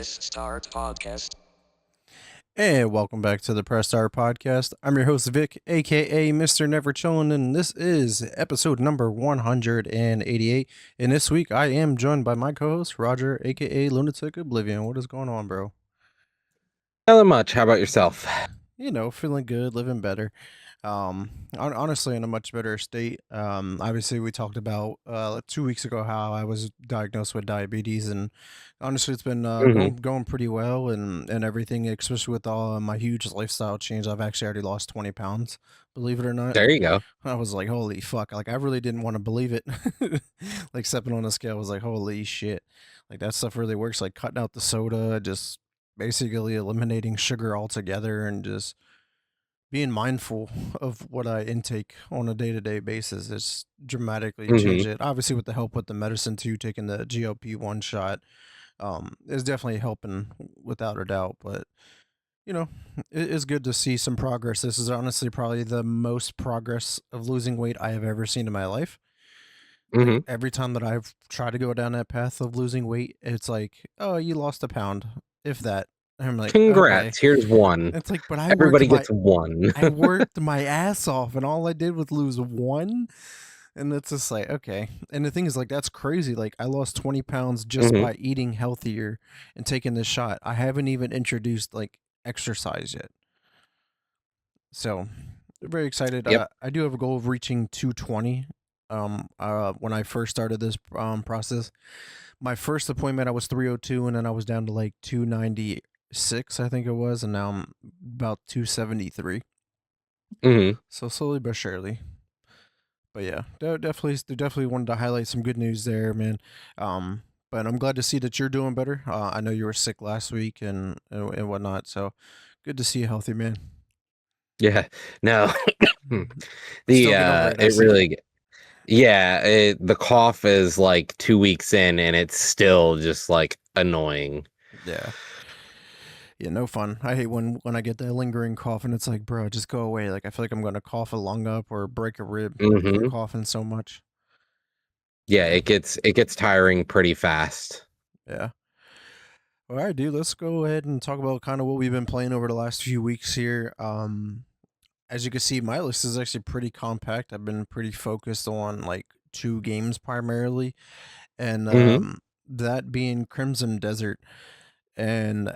Press Start Podcast. And welcome back to the Press Start Podcast. I'm your host, Vic, aka Mr. Never Chillin', and this is episode number 188. And this week I am joined by my co host, Roger, aka Lunatic Oblivion. What is going on, bro? Not much. How about yourself? Feeling good, living better. Honestly, in a much better state. Obviously, we talked about 2 weeks ago how I was diagnosed with diabetes, and honestly, it's been hmm going pretty well, and everything. Especially with all my huge lifestyle change, I've actually already lost 20 pounds. Believe it or not, There you go. I was like, holy fuck! Like I really didn't want to believe it. Like stepping on the scale was like, holy shit! Like that stuff really works. Like cutting out the soda, just basically eliminating sugar altogether, and just being mindful of what I intake on a day to day basis. It's dramatically hmm changed it. Obviously, with the help with the medicine too, taking the GLP-1 shot, is definitely helping without a doubt. But you know, it is good to see some progress. This is honestly probably the most progress of losing weight I have ever seen in my life. Like hmm every time that I've tried to go down that path of losing weight, it's like, oh, you lost a pound, if that. I'm like, okay. Congrats. Here's one. It's like, but Everybody gets one. I worked my ass off, and all I did was lose one. And it's just like, okay. And the thing is, like, that's crazy. Like, I lost 20 pounds just hmm by eating healthier and taking this shot. I haven't even introduced like exercise yet. So, very excited. Yep. I do have a goal of reaching 220. When I first started this process, my first appointment I was 302, and then I was down to like 296, I think it was, and now I'm about 273. hmm So slowly but surely. But yeah, definitely wanted to highlight some good news there, man. But I'm glad to see that you're doing better. I know you were sick last week and whatnot, so good to see you healthy, man. Yeah. No. Still get over it, I It see. really. Yeah. The cough is like 2 weeks in, and it's still just like annoying. Yeah. Yeah, no fun. I hate when I get that lingering cough and it's like, bro, just go away. Like I feel like I'm gonna cough a lung up or break a rib from hmm coughing so much. Yeah. Yeah, It gets tiring pretty fast. yeah. All right, dude. Let's go ahead and talk about kind of what we've been playing over the last few weeks here. As you can see, my list is actually pretty compact. I've been pretty focused on like two games primarily, and hmm that being Crimson Desert. And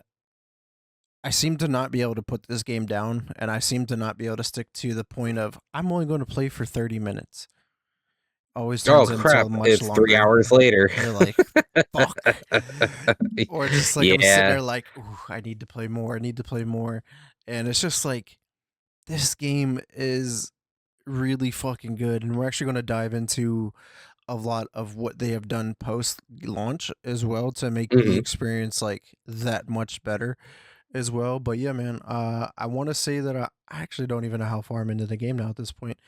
I seem to not be able to put this game down, and I seem to not be able to stick to the point of I'm only going to play for 30 minutes. Always Oh turns into crap! much It's three longer. hours later. You're like, fuck. Or just like I'm sitting Yeah. there like, ooh, I need to play more. I need to play more. And it's just like this game is really fucking good, and we're actually going to dive into a lot of what they have done post launch as well to make the hmm experience like that much better as well. But yeah, man, I want to say that I actually don't even know how far I'm into the game now at this point.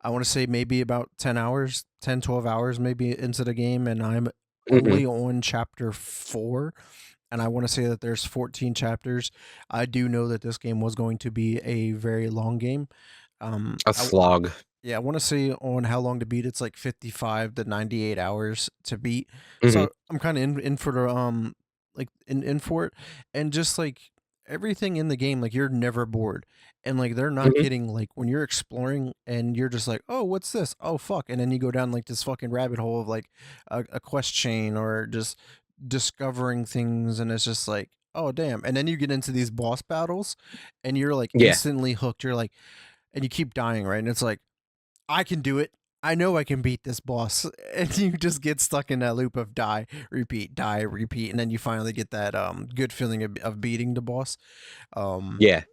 I want to say maybe about 10 hours, 10, 12 hours maybe into the game, and I'm hmm only on chapter 4. And I want to say that there's 14 chapters. I do know that this game was going to be a very long game. A I, slog. yeah, I want to say on how long to beat. It's like 55 to 98 hours to beat. hmm So I'm kind of in for the like in for it, and just like everything in the game, like you're never bored, and like they're not hmm kidding. Like when you're exploring and you're just like, oh, what's this? Oh fuck, and then you go down like this fucking rabbit hole of like a quest chain or just discovering things, and it's just like, oh damn, and then you get into these boss battles, and you're like Yeah. instantly hooked. You're like, and you keep dying, right? And it's like I can do it. I know I can beat this boss. And you just get stuck in that loop of die, repeat, and then you finally get that good feeling of beating the boss. Um Yeah.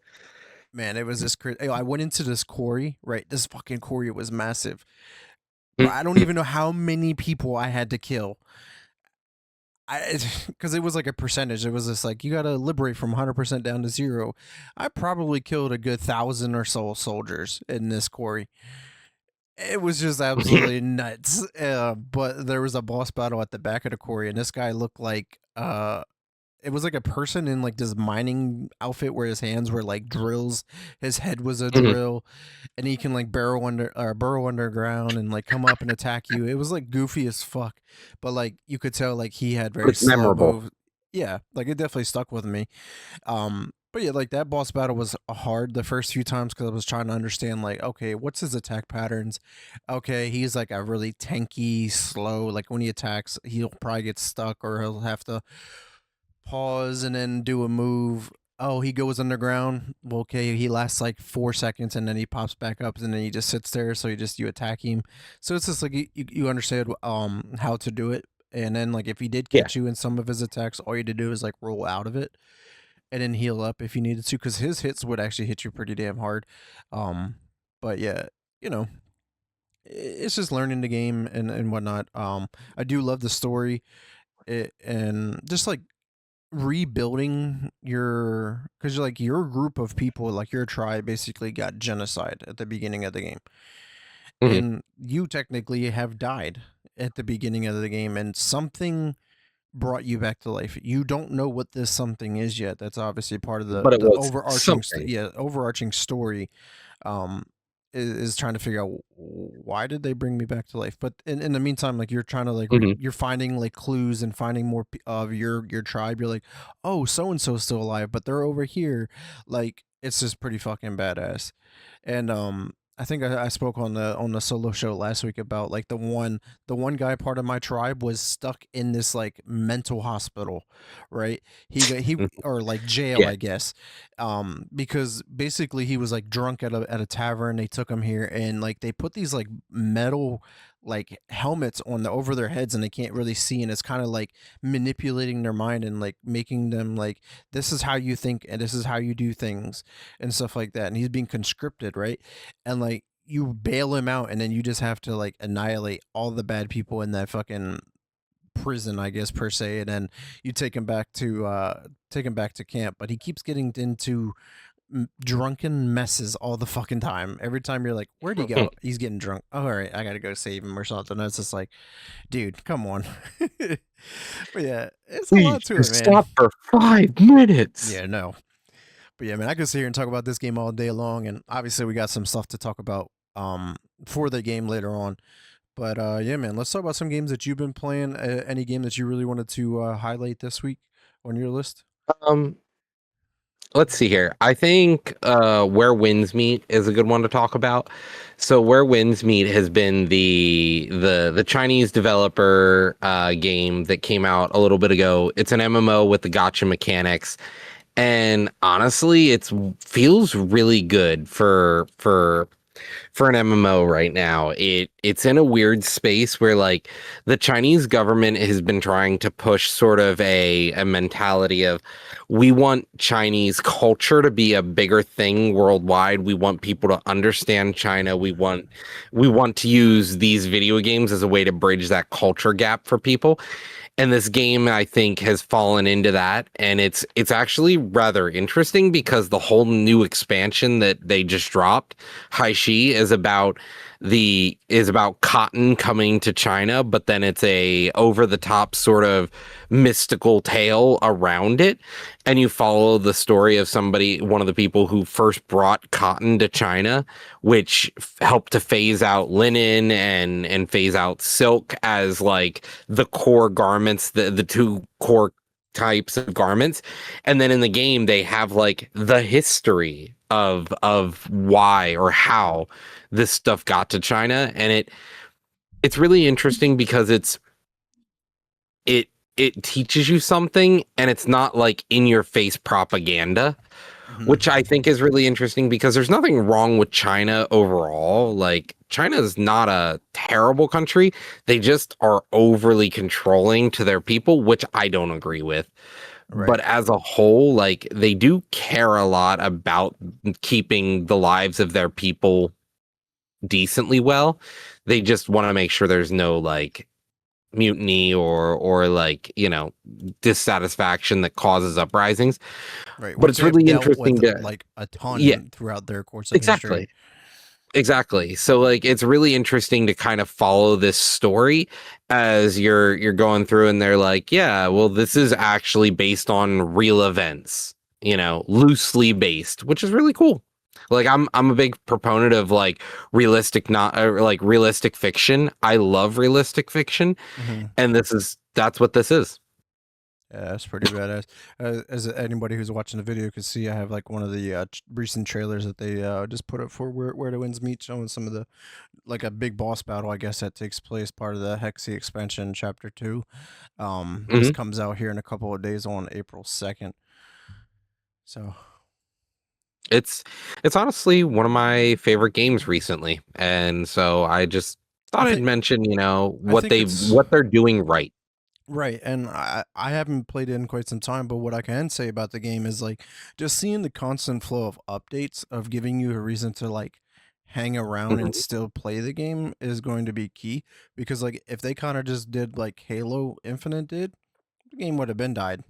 Man, it was this I went into this quarry, right? This fucking quarry was massive. Bro, I don't even know how many people I had to kill. I because it was like a percentage. It was just like you got to liberate from 100% down to 0. I probably killed a good 1,000 or so soldiers in this quarry. It was just absolutely nuts. But there was a boss battle at the back of the quarry, and this guy looked like it was like a person in like this mining outfit where his hands were like drills, his head was a Mhm. drill, and he can like burrow underground and like come up and attack you. It was like goofy as fuck, but like you could tell like he had very It's slow memorable. moves. Yeah, like it definitely stuck with me. But yeah, like that boss battle was hard the first few times because I was trying to understand, like, okay, what's his attack patterns? Okay, he's like a really tanky, slow. Like when he attacks, he'll probably get stuck or he'll have to pause and then do a move. Oh, he goes underground. Well, okay, he lasts like 4 seconds and then he pops back up and then he just sits there. So you attack him. So it's just like you understand how to do it. And then like if he did Yeah. catch you in some of his attacks, all you had to do is like roll out of it and then heal up if you needed to, because his hits would actually hit you pretty damn hard. Um, but yeah, you know, it's just learning the game and whatnot. I do love the story and just like rebuilding your because like your group of people, like your tribe, basically got genocide at the beginning of the game, Mhm. and you technically have died at the beginning of the game, and something brought you back to life. You don't know what this something is yet. That's obviously part of But it the was overarching something. yeah, overarching story. Um is trying to figure out why did they bring me back to life. But in the meantime, like you're trying to like Mhm. you're finding like clues and finding more of your tribe. You're like, oh, so and so's still alive, but they're over here. Like it's just pretty fucking badass. And I think I spoke on the solo show last week about like the one guy part of my tribe was stuck in this like mental hospital, right? He Mhm. or like jail, Yeah. I guess, because basically he was like drunk at a tavern. They took him here and like they put these like metal like helmets on the over their heads and they can't really see, and it's kind of like manipulating their mind and like making them like this is how you think and this is how you do things and stuff like that. And he's being conscripted, right? And like you bail him out and then you just have to like annihilate all the bad people in that fucking prison, I guess, per se, and then you take him back to camp. But he keeps getting into drunken messes all the fucking time. Every time you're like, where'd he go? He's getting drunk. Oh, all right, I gotta go save him or something. It's just like, dude, come on. But yeah, it's a lot Please to it, just man. stop for 5 minutes. Yeah, no. But yeah, man, I could sit here and talk about this game all day long, and obviously we got some stuff to talk about for the game later on. But yeah, man, let's talk about some games that you've been playing. Any game that you really wanted to highlight this week on your list? Um, let's see here. I think Where Winds Meet is a good one to talk about. So Where Winds Meet has been the Chinese developer game that came out a little bit ago. It's an MMO with the gotcha mechanics. And honestly, it feels really good for an MMO right now. It's in a weird space where like the Chinese government has been trying to push sort of a mentality of we want Chinese culture to be a bigger thing worldwide. We want people to understand China. We want to use these video games as a way to bridge that culture gap for people. And this game, I think, has fallen into that, and it's actually rather interesting because the whole new expansion that they just dropped, Haishi, is about cotton coming to China, but then it's a over the top sort of mystical tale around it, and you follow the story of one of the people who first brought cotton to China, which helped to phase out linen and phase out silk as like the core garments, the two core types of garments. And then in the game they have like the history of why or how this stuff got to China. And it's really interesting because it it teaches you something, and it's not like in your face propaganda, Hmm. which I think is really interesting because there's nothing wrong with China overall. Like, China is not a terrible country. They just are overly controlling to their people, which I don't agree with. Right, But as a whole, like, they do care a lot about keeping the lives of their people decently well. They just want to make sure there's no like mutiny or like, dissatisfaction that causes uprisings. right. But Which it's they have really dealt interesting with to like a yeah. ton throughout their course of history. Exactly. Exactly. So like it's really interesting to kind of follow this story as you're going through, and they're like, yeah, well, this is actually based on real events, loosely based, which is really cool. Like I'm a big proponent of like realistic not like realistic fiction. I love realistic fiction, Hmm. and that's what this is. Yeah, that's pretty badass. As anybody who's watching the video could see, I have like one of the recent trailers that they just put up for where the winds meet, showing some of the like a big boss battle, I guess, that takes place part of the Hexy expansion chapter 2. This Mhm. comes out here in a couple of days on April 2nd. So It's it's honestly one of my favorite games recently, and so I just I thought I'd think mention, I think it's what they're doing right. right, and I haven't played it in quite some time, but what I can say about the game is like just seeing the constant flow of updates of giving you a reason to like hang around and Mhm. still play the game is going to be key because like if they kind of just did like Halo Infinite did, the game would have been died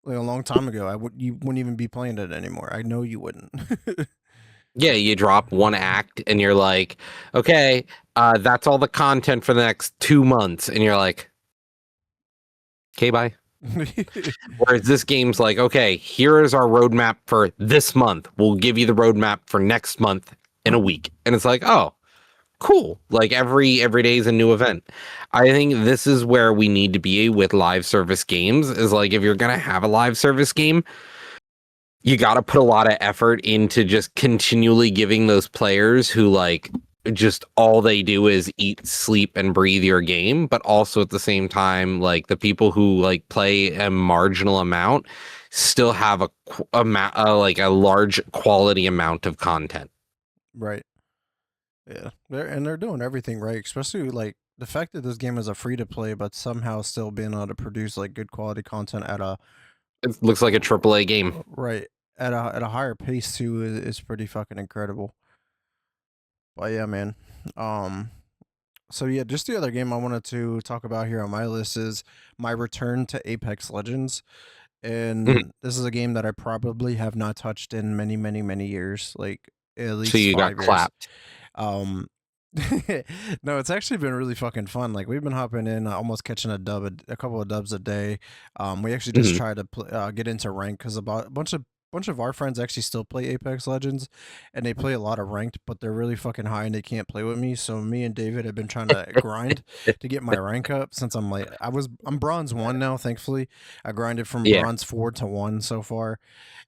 like a long time ago. You wouldn't even be playing it anymore. I know you wouldn't. Yeah, you drop one act and you're like, okay, that's all the content for the next 2 months, and you're like, okay, bye. Whereas this game's like, okay, here is our roadmap for this month. We'll give you the roadmap for next month in a week, and it's like, oh, cool. Like every day is a new event. I think this is where we need to be with live service games. Is like if you're gonna have a live service game, you got to put a lot of effort into just continually giving those players who like just all they do is eat, sleep, and breathe your game, but also at the same time, like the people who like play a marginal amount still have like a large quality amount of content. Right. Yeah. They're doing everything right, especially like the fact that this game is a free to play, but somehow still being able to produce like good quality content at a It looks like a AAA game. right at a higher pace too is pretty fucking incredible. But yeah, man. Um. So yeah, just the other game I wanted to talk about here on my list is my return to Apex Legends, Mhm. and this is a game that I probably have not touched in many, many, many years, like at So least you got 5 years. clapped. Um, no, it's actually been really fucking fun. Like we've been hopping in, almost catching a couple of dubs a day. We actually just Mhm. tried to get into rank because about a bunch of our friends actually still play Apex Legends, and they play a lot of ranked, but they're really fucking high and they can't play with me. So me and David have been trying to grind to get my rank up since I'm bronze 1 now. Thankfully, I grinded from Yeah. bronze 4 to 1 so far,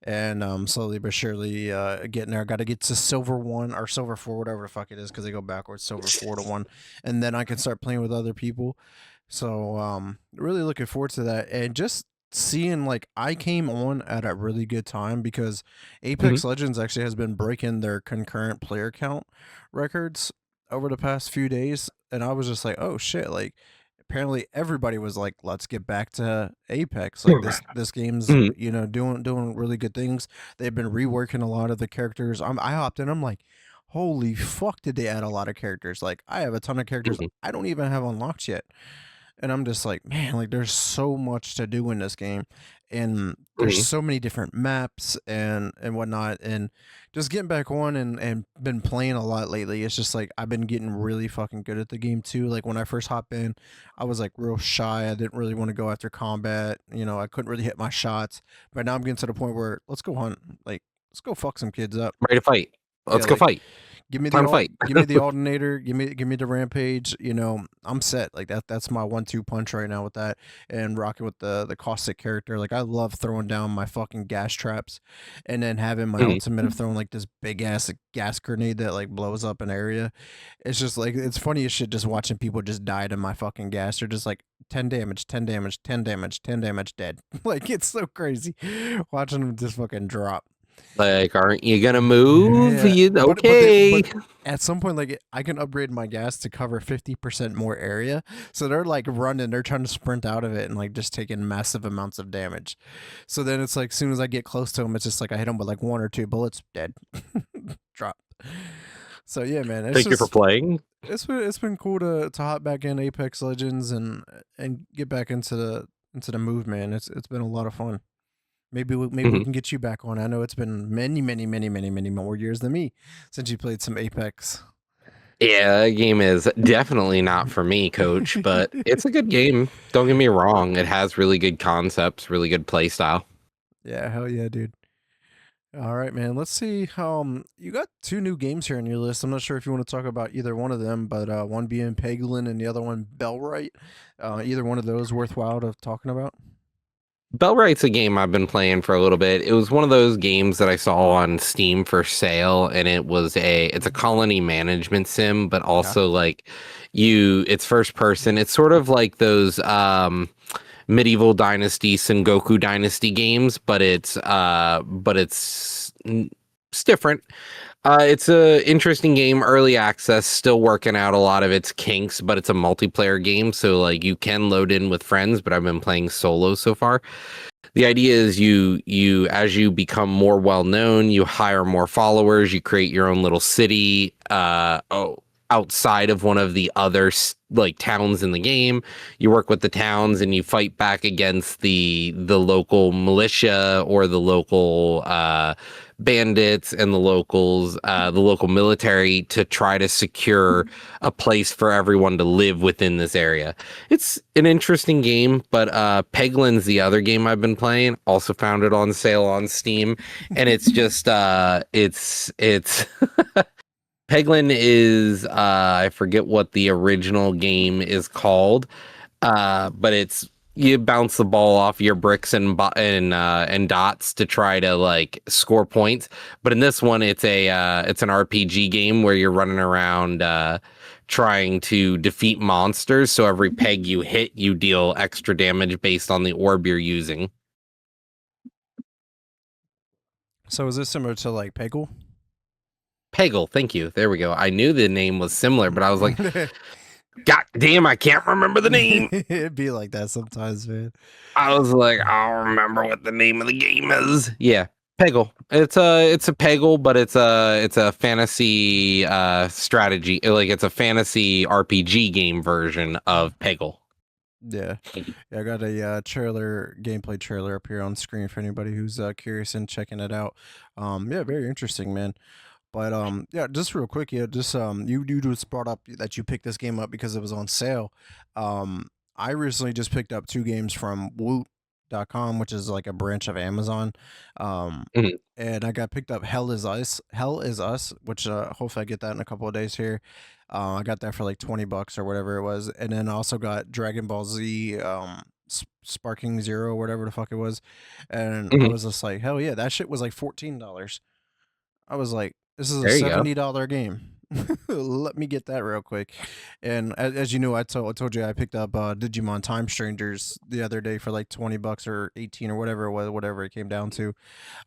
and slowly but surely getting there. Got to get to silver 1 or silver 4, whatever the fuck it is, because they go backwards. Silver 4 to 1, and then I can start playing with other people. So really looking forward to that, and just seeing like I came on at a really good time because Mhm. Apex Legends actually has been breaking their concurrent player count records over the past few days, and I was just like, oh shit, like apparently everybody was like, let's get back to Apex. Like this game's Mhm. doing really good things. They've been reworking a lot of the characters. I hopped in. I'm like, holy fuck, did they add a lot of characters? Like I have a ton of characters Mhm. I don't even have unlocked yet. And I'm just like, man, like there's so much to do in this game, and there's Mhm. so many different maps and whatnot, and just getting back on and been playing a lot lately. It's just like I've been getting really fucking good at the game too. Like when I first hopped in, I was like real shy. I didn't really want to go after combat. I couldn't really hit my shots. But now I'm getting to the point where let's go hunt. Like let's go fuck some kids up. Ready to fight. Yeah, Let's go like fight. Time to fight. give me the alternator, give me the rampage, I'm set. Like that's my 1-2 punch right now with that and rocking with the caustic character. Like I love throwing down my fucking gas traps and then having my Mhm. ultimate of throwing like this big ass gas grenade that like blows up an area. It's just like it's funny as shit just watching people just die to my fucking gas. They're just like 10 damage, 10 damage, 10 damage, 10 damage dead. Like it's so crazy watching them just fucking drop. Like, aren't you gonna move? Yeah, You but okay? at some point, like I can upgrade my gas to cover 50% more area. So they're like running, they're trying to sprint out of it and like just taking massive amounts of damage. So then it's like, as soon as I get close to them, it's just like I hit them with like 1 or 2 bullets, dead, drop. So yeah, man, Thank you for playing. it's been cool to hop back in Apex Legends and get back into the move, man. It's been a lot of fun. Maybe we Mhm. can get you back on. I know it's been many, many, many, many, many more years than me since you played some Apex. Yeah, that game is definitely not for me, coach, but it's a good game. Don't get me wrong. It has really good concepts, really good play style. Yeah, hell yeah, dude. All right, man. Let's see. You got 2 new games here on your list. I'm not sure if you want to talk about either one of them, but one being Peglin and the other one Bellright. Either one of those worthwhile of talking about. Bellright's a game I've been playing for a little bit. It was one of those games that I saw on Steam for sale, and it's a colony management sim, but Okay. also like it's first person. It's sort of like those medieval dynasty Sengoku dynasty games, but it's different. It's a interesting game, early access, still working out a lot of its kinks, but it's a multiplayer game, so like you can load in with friends, but I've been playing solo so far. The idea is you as you become more well known, you hire more followers, you create your own little city outside of one of the other like towns in the game. You work with the towns and you fight back against the local militia or the local bandits and the local military to try to secure a place for everyone to live within this area. It's an interesting game, but Peglin's the other game I've been playing. Also found it on sale on Steam, and it's just it's Peglin is I forget what the original game is called, but it's you bounce the ball off your bricks and dots to try to like score points. But in this one, it's an RPG game where you're running around trying to defeat monsters. So every peg you hit, you deal extra damage based on the orb you're using. So is this similar to like Peggle? Peggle, thank you. There we go. I knew the name was similar, but I was like, God damn, I can't remember the name. It'd be like that sometimes, man. I was like, I don't remember what the name of the game is. Yeah, Peggle. It's a Peggle, but it's a fantasy strategy. Like it's a fantasy RPG game version of Peggle. Yeah. Yeah, I got a gameplay trailer up here on screen for anybody who's curious and checking it out. Yeah, very interesting, man. But yeah, just real quick, yeah, just you just brought up that you picked this game up because it was on sale. I recently just picked up two games from Woot.com, which is like a branch of Amazon. Um, Mhm, and I got picked up Hell is Us, which hopefully I get that in a couple of days here. I got that for like $20 or whatever it was, and then I also got Dragon Ball Z Sparking Zero, whatever the fuck it was, and I mhm. was just like, hell yeah, that shit was like $14. I was like, this is a There you go. $70 game. Let me get that real quick. And as you know, I told you I picked up Digimon Time Strangers the other day for like $20 or 18 or whatever it was, whatever it came down to.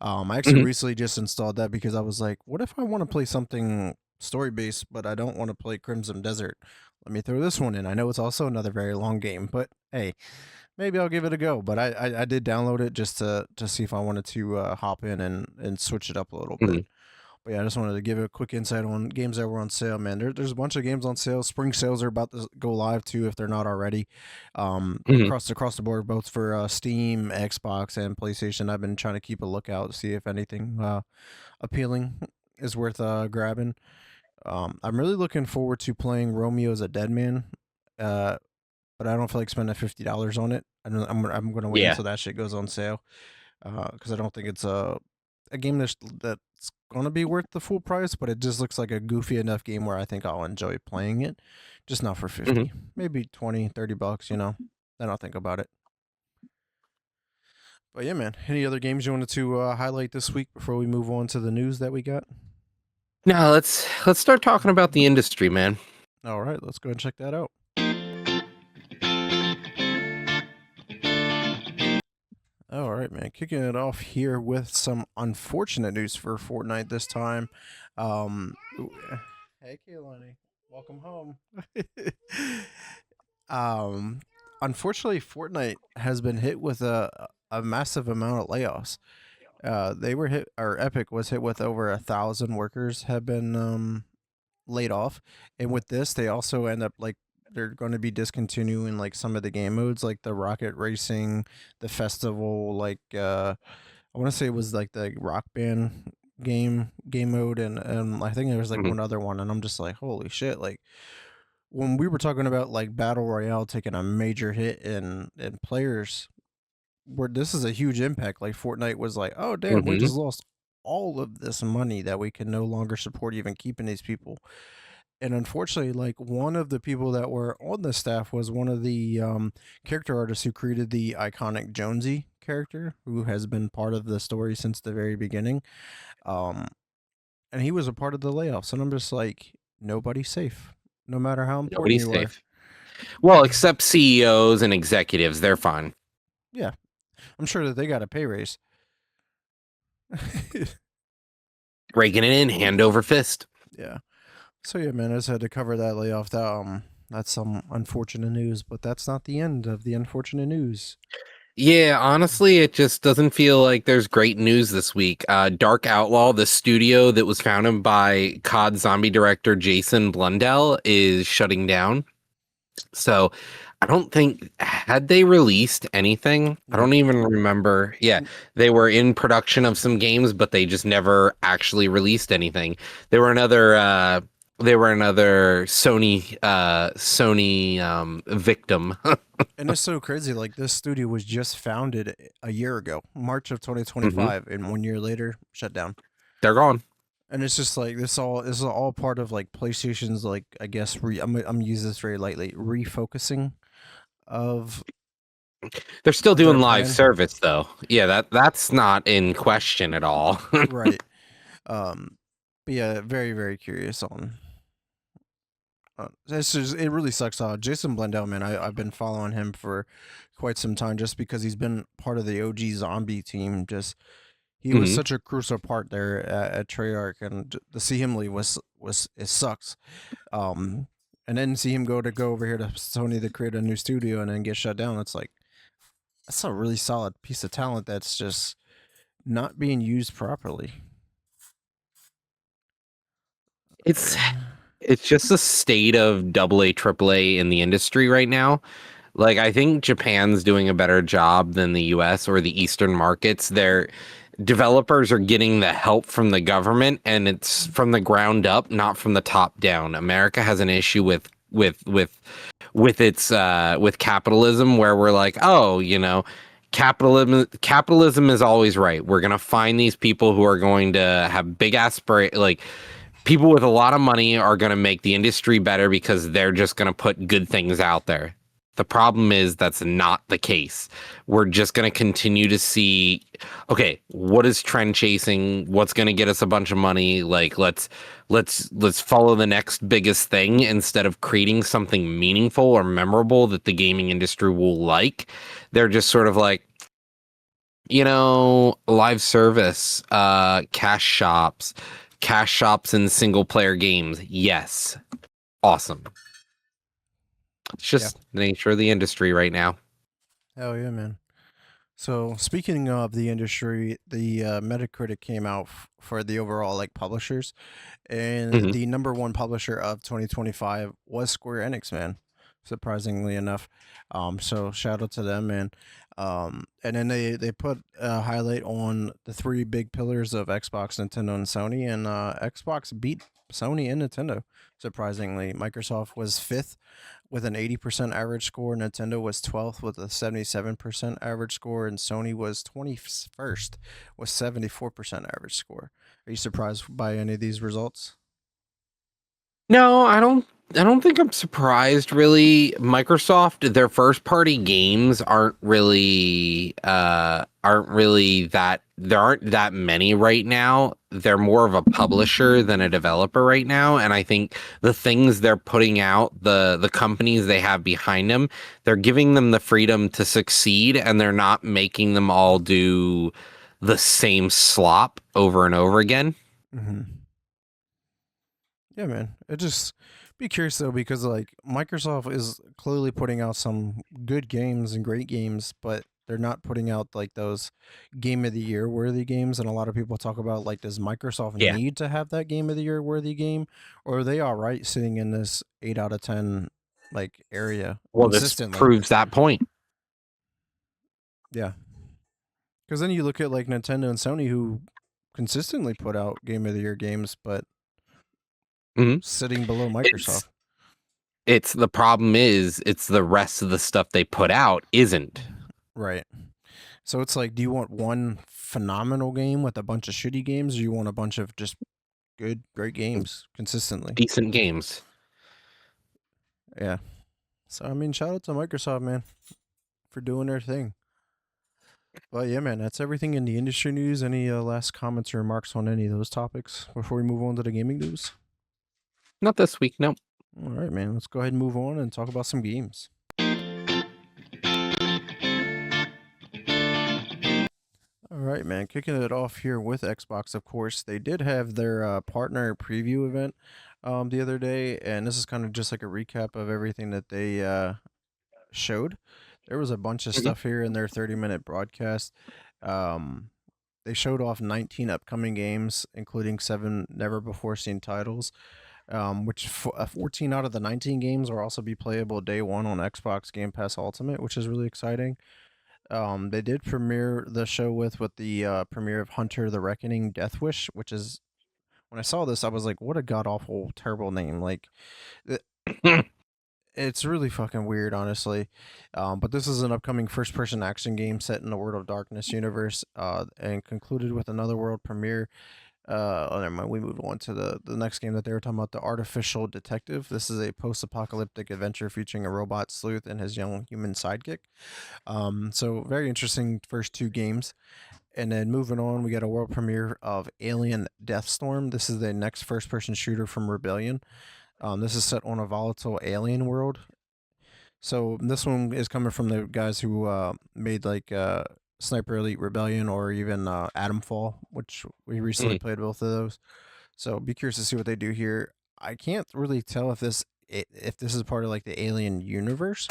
I actually Mhm, recently just installed that because I was like, what if I want to play something story based, but I don't want to play Crimson Desert? Let me throw this one in. I know it's also another very long game, but hey, maybe I'll give it a go. But I did download it just to see if I wanted to hop in and switch it up a little bit. mhm, But yeah, I just wanted to give a quick insight on games that were on sale, man. There's a bunch of games on sale. Spring sales are about to go live too, if they're not already. mhm, Across the board, both for Steam, Xbox, and PlayStation. I've been trying to keep a lookout to see if anything appealing is worth grabbing. I'm really looking forward to playing Romeo as a Dead Man, uh, but I don't feel like spending $50 on it. I'm gonna wait yeah. until that shit goes on sale because I don't think it's a game that's gonna be worth the full price, but it just looks like a goofy enough game where I think I'll enjoy playing it. Just not for Mhm. 50, maybe 20, $30, Then I'll think about it. But yeah, man, any other games you wanted to highlight this week before we move on to the news that we got? Now let's start talking about the industry, man. All right, let's go and check that out. All right, man. Kicking it off here with some unfortunate news for Fortnite this time. Hey, Kaylani, welcome home. um, Unfortunately, Fortnite has been hit with a massive amount of layoffs. They were hit, or Epic was hit with over 1,000 workers have been laid off, and with this, they also end up like they're going to be discontinuing like some of the game modes, like the rocket racing, the festival, like I want to say it was like the rock band game mode, and I think there was like Mhm, one other one, and I'm just like, holy shit! Like when we were talking about like battle royale taking a major hit in players, where this is a huge impact. Like Fortnite was like, oh damn, we mhm, just lost all of this money that we can no longer support even keeping these people. And unfortunately, like one of the people that were on the staff was one of the character artists who created the iconic Jonesy character who has been part of the story since the very beginning. Um, and he was a part of the layoffs. And I'm just like, nobody's safe, no matter how important Nobody's you are. safe. Well, except CEOs and executives, they're fine. Yeah, I'm sure that they got a pay raise. Raking it in, hand over fist. Yeah. So yeah, man, I just had to cover that layoff. That's some unfortunate news, but that's not the end of the unfortunate news. Yeah, honestly, it just doesn't feel like there's great news this week. Dark Outlaw, the studio that was founded by COD Zombie director Jason Blundell, is shutting down. So I don't think had they released anything. I Nope. don't even remember. Yeah, they were in production of some games, but they just never actually released anything. They were another. They were another Sony victim. And it's so crazy. Like this studio was just founded a year ago, March of Hmm. 2025, and 1 year later, shut down. They're gone. And it's just like this is all part of like PlayStation's like I guess I'm using this very lightly refocusing of They're still their doing live brand. service though. Yeah, that's not in question at all. Right. But yeah, very very curious on. It really sucks. Jason Blundell, man, I've been following him for quite some time just because he's been part of the OG Zombie team. Just he was Hmm. such a crucial part there at Treyarch, and to see him leave was it sucks. Um, and then see him go over here to Sony to create a new studio and then get shut down. It's like that's a really solid piece of talent that's just not being used properly. It's it's just a state of double A, triple A in the industry right now. Like I think Japan's doing a better job than the US or the Eastern markets. Their developers are getting the help from the government and it's from the ground up, not from the top down. America has an issue with its with capitalism where we're like, oh, capitalism is always right. We're gonna find these people who are going to have big aspirations, like people with a lot of money are going to make the industry better because they're just going to put good things out there. The problem is that's not the case. We're just going to continue to see, okay, what is trend chasing? What's going to get us a bunch of money? Like let's follow the next biggest thing instead of creating something meaningful or memorable that the gaming industry will like. They're just sort of like, live service, cash shops and single player games. Yes. Awesome. It's Yeah, just the nature of the industry right now. hell yeah, man. So speaking of the industry, the Metacritic came out for the overall like publishers, and Hmm. the number one publisher of 2025 was Square Enix, man. Surprisingly enough, so shout out to them, man. And then they put a highlight on the three big pillars of Xbox, Nintendo, and Sony, and Xbox beat Sony and Nintendo. Surprisingly, Microsoft was fifth with an 80% average score. Nintendo was 12th with a 77% average score, and Sony was 21st with 74% average score. Are you surprised by any of these results? No, I don't think I'm surprised really. Microsoft, their first party games aren't really that there aren't that many right now. They're more of a publisher than a developer right now. And I think the things they're putting out, the companies they have behind them, they're giving them the freedom to succeed and they're not making them all do the same slop over and over again. Mm-hmm. Yeah, man. It just be curious though because like Microsoft is clearly putting out some good games and great games, but they're not putting out like those game of the year worthy games. And a lot of people talk about like, does Microsoft Yeah. need to have that game of the year worthy game, or are they all right sitting in this 8 out of 10 like area Well, this consistently? proves that point. Yeah, because then you look at like Nintendo and Sony who consistently put out game of the year games, but Mhm. sitting below It's Microsoft. it's the problem is it's the rest of the stuff they put out isn't Right. So it's like, do you want one phenomenal game with a bunch of shitty games, or you want a bunch of just good, great games consistently? decent games. Yeah. So I mean, shout out to Microsoft, man, for doing their thing. But yeah, man, that's everything in the industry news. Any last comments or remarks on any of those topics before we move on to the gaming news? Not this week, no. All right, man. Let's go ahead and move on and talk about some games. All right, man. Kicking it off here with Xbox, of course. They did have their partner preview event the other day, and this is kind of just like a recap of everything that they showed. There was a bunch of Mhm. stuff here in their 30-minute broadcast. Um, they showed off 19 upcoming games, including 7 never before seen titles, 14 out of the 19 games will also be playable day one on Xbox Game Pass Ultimate, which is really exciting. They did premiere the show with the premiere of Hunter the Reckoning Death Wish, which is when I saw this, I was like, what a god awful, terrible name. Like, it, it's really fucking weird, honestly. But this is an upcoming first person action game set in the World of Darkness universe, and concluded with another world premiere. Oh, never mind. We move on to the next game that they were talking about, the Artificial Detective. This is a post apocalyptic adventure featuring a robot sleuth and his young human sidekick. So very interesting first two games. And then moving on, we got a world premiere of Alien Deathstorm. This is the next first person shooter from Rebellion. This is set on a volatile alien world. So this one is coming from the guys who made like Sniper Elite Rebellion or even Atomfall, which we recently Mm. played both of those. So be curious to see what they do here. I can't really tell if this is part of like the Alien universe.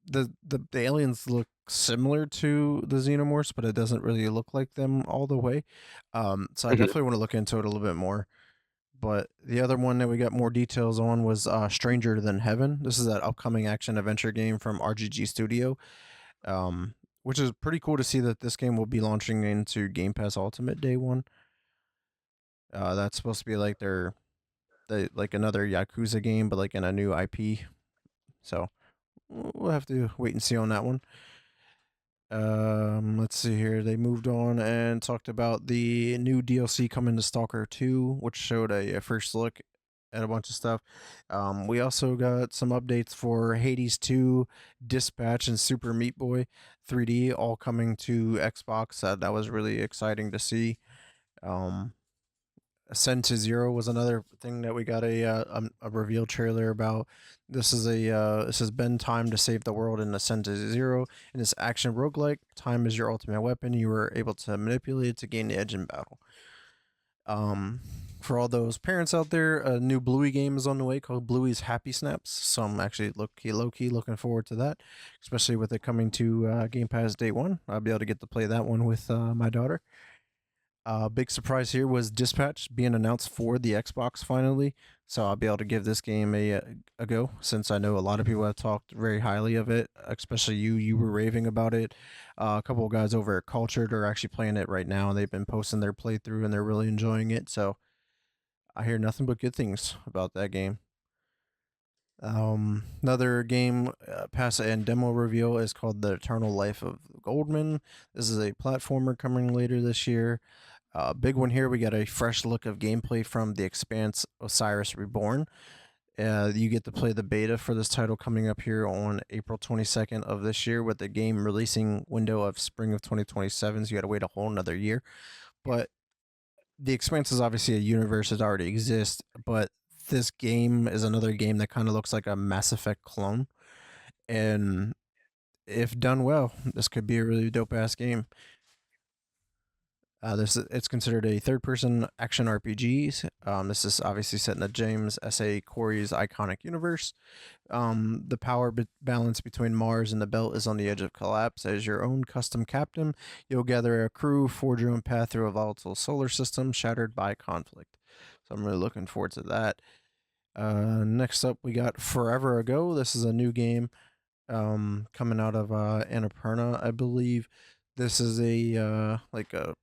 The aliens look similar to the xenomorphs, but it doesn't really look like them all the way. So I Mhm. definitely want to look into it a little bit more. But the other one that we got more details on was Stranger Than Heaven. This is that upcoming action adventure game from RGG Studio, um, which is pretty cool to see that this game will be launching into Game Pass Ultimate day one. That's supposed to be like like another Yakuza game, but like in a new IP. So we'll have to wait and see on that one. Let's see here. They moved on and talked about the new DLC coming to Stalker 2, which showed a first look at a bunch of stuff. We also got some updates for Hades 2, Dispatch, and Super Meat Boy 3D, all coming to Xbox. That was really exciting to see. Um, Ascend to Zero was another thing that we got a reveal trailer about. This has been time to save the world in Ascend to Zero. In this action roguelike, time is your ultimate weapon. You are able to manipulate it to gain the edge in battle. Um, for all those parents out there, a new Bluey game is on the way called Bluey's Happy Snaps. So I'm actually low key looking forward to that, especially with it coming to Game Pass day one. I'll be able to get to play that one with my daughter. Big surprise here was Dispatch being announced for the Xbox finally, so I'll be able to give this game a go since I know a lot of people have talked very highly of it, especially you. You were raving about it. A couple of guys over at Cultured are actually playing it right now, and they've been posting their playthrough, and they're really enjoying it. So I hear nothing but good things about that game. Another game pass and demo reveal is called The Eternal Life of Goldman. This is a platformer coming later this year. Big one here. We got a fresh look of gameplay from The Expanse Osiris Reborn. You get to play the beta for this title coming up here on April 22nd of this year with the game releasing window of spring of 2027. So you got to wait a whole another year. But The Expanse is obviously a universe that already exists, but this game is another game that kind of looks like a Mass Effect clone. And if done well, this could be a really dope ass game. This it's considered a third-person action RPG. This is obviously set in the James S.A. Corey's iconic universe. The balance between Mars and the Belt is on the edge of collapse. As your own custom captain, you'll gather a crew, forge your own path through a volatile solar system shattered by conflict. So I'm really looking forward to that. Next up, we got Forever Ago. This is a new game coming out of Annapurna, I believe. This is a like a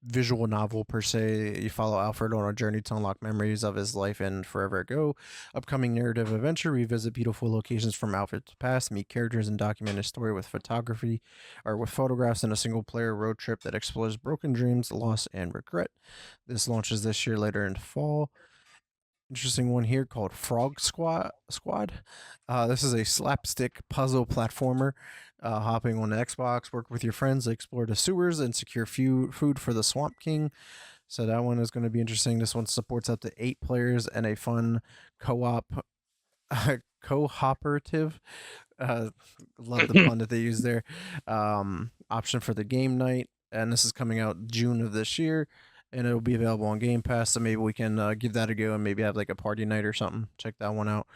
visual novel per se. You follow Alfred on a journey to unlock memories of his life and forever ago. Upcoming narrative adventure, revisit beautiful locations from Alfred's past, meet characters and document his story with photography or with photographs in a single player road trip that explores broken dreams, loss, and regret. This launches this year later in fall. interesting one here called Frog Squad. This is a slapstick puzzle platformer. Hopping on the Xbox, work with your friends, explore the sewers, and secure food for the Swamp King. So that one is going to be interesting. This one supports up to 8 players and a fun co-op, cooperative. Uh, love the pun that they use there. Option for the game night, and this is coming out June of this year, and it'll be available on Game Pass. So maybe we can give that a go and maybe have like a party night or something. Check that one out.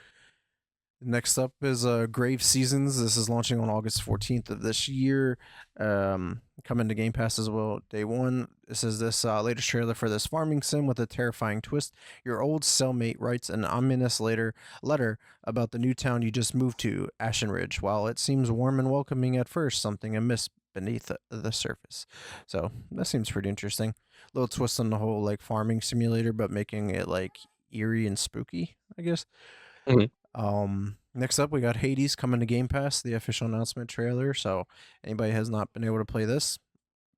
Next up is Grave Seasons. This is launching on August 14th of this year. Coming to Game Pass as well. Day one. This is this latest trailer for this farming sim with a terrifying twist. Your old cellmate writes an ominous letter about the new town you just moved to, Ashen Ridge. While it seems warm and welcoming at first, something amiss beneath the surface. So that seems pretty interesting. Little twist on the whole like farming simulator, but making it like eerie and spooky, I guess. Mhm. Next up, we got Hades coming to Game Pass, the official announcement trailer. So, anybody has not been able to play this,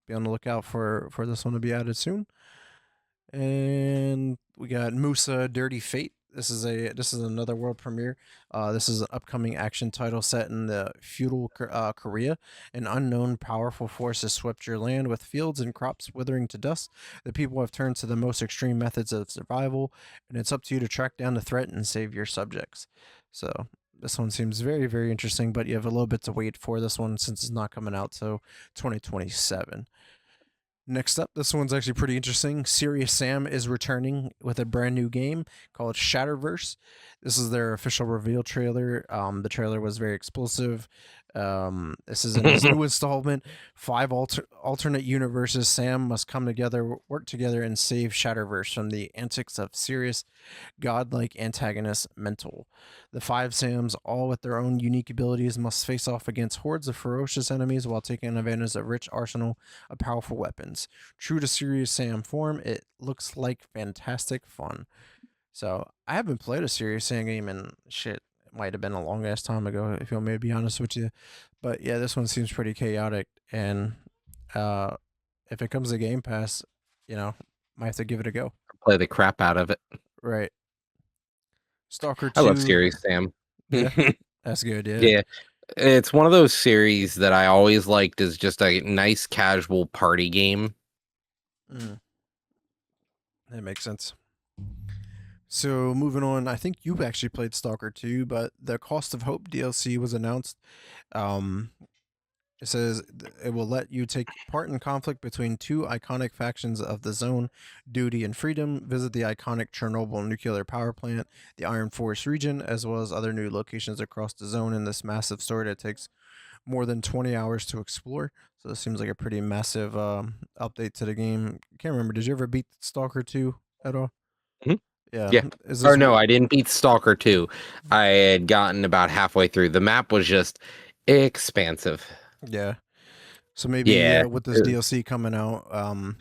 be on the lookout for this one to be added soon. And we got Musa Dirty Fate. This is another world premiere. This is an upcoming action title set in the feudal Korea. An unknown powerful force has swept your land with fields and crops withering to dust. The people have turned to the most extreme methods of survival, and it's up to you to track down the threat and save your subjects. So this one seems very, very interesting, but you have a little bit to wait for this one since it's not coming out till 2027. Next up, this one's actually pretty interesting. Serious Sam is returning with a brand new game called Shatterverse. This is their official reveal trailer. The trailer was very explosive. This is in his new installment. 5 alternate universes. Sam must come together, work together, and save Shatterverse from the antics of Sirius godlike antagonist Mental. The 5 Sams, all with their own unique abilities, must face off against hordes of ferocious enemies while taking advantage of a rich arsenal of powerful weapons. True to Serious Sam form, it looks like fantastic fun. So I haven't played a Serious Sam game in shit. It might have been a long ass time ago, if you want me to be honest with you. But yeah, this one seems pretty chaotic, and uh, if it comes to Game Pass, you know, might have to give it a go. Play the crap out of it. Right. Stalker I love 2. Serious Sam. Yeah, that's good. Yeah. Yeah, it's one of those series that I always liked as just a nice casual party game. Mm, that makes sense. So moving on, I think you've actually played Stalker 2, but the Cost of Hope DLC was announced. Um, it says it will let you take part in conflict between 2 iconic factions of the Zone, Duty and Freedom. Visit the iconic Chernobyl nuclear power plant, the Iron Forest region, as well as other new locations across the zone in this massive story that takes more than 20 hours to explore. So this seems like a pretty massive update to the game. Can't remember. Did you ever beat Stalker 2 at all? Mhm. Yeah. Yeah. Is Or this no, I didn't beat Stalker 2. I had gotten about halfway through. The map was just expansive. Yeah. So maybe Yeah. with this DLC coming out,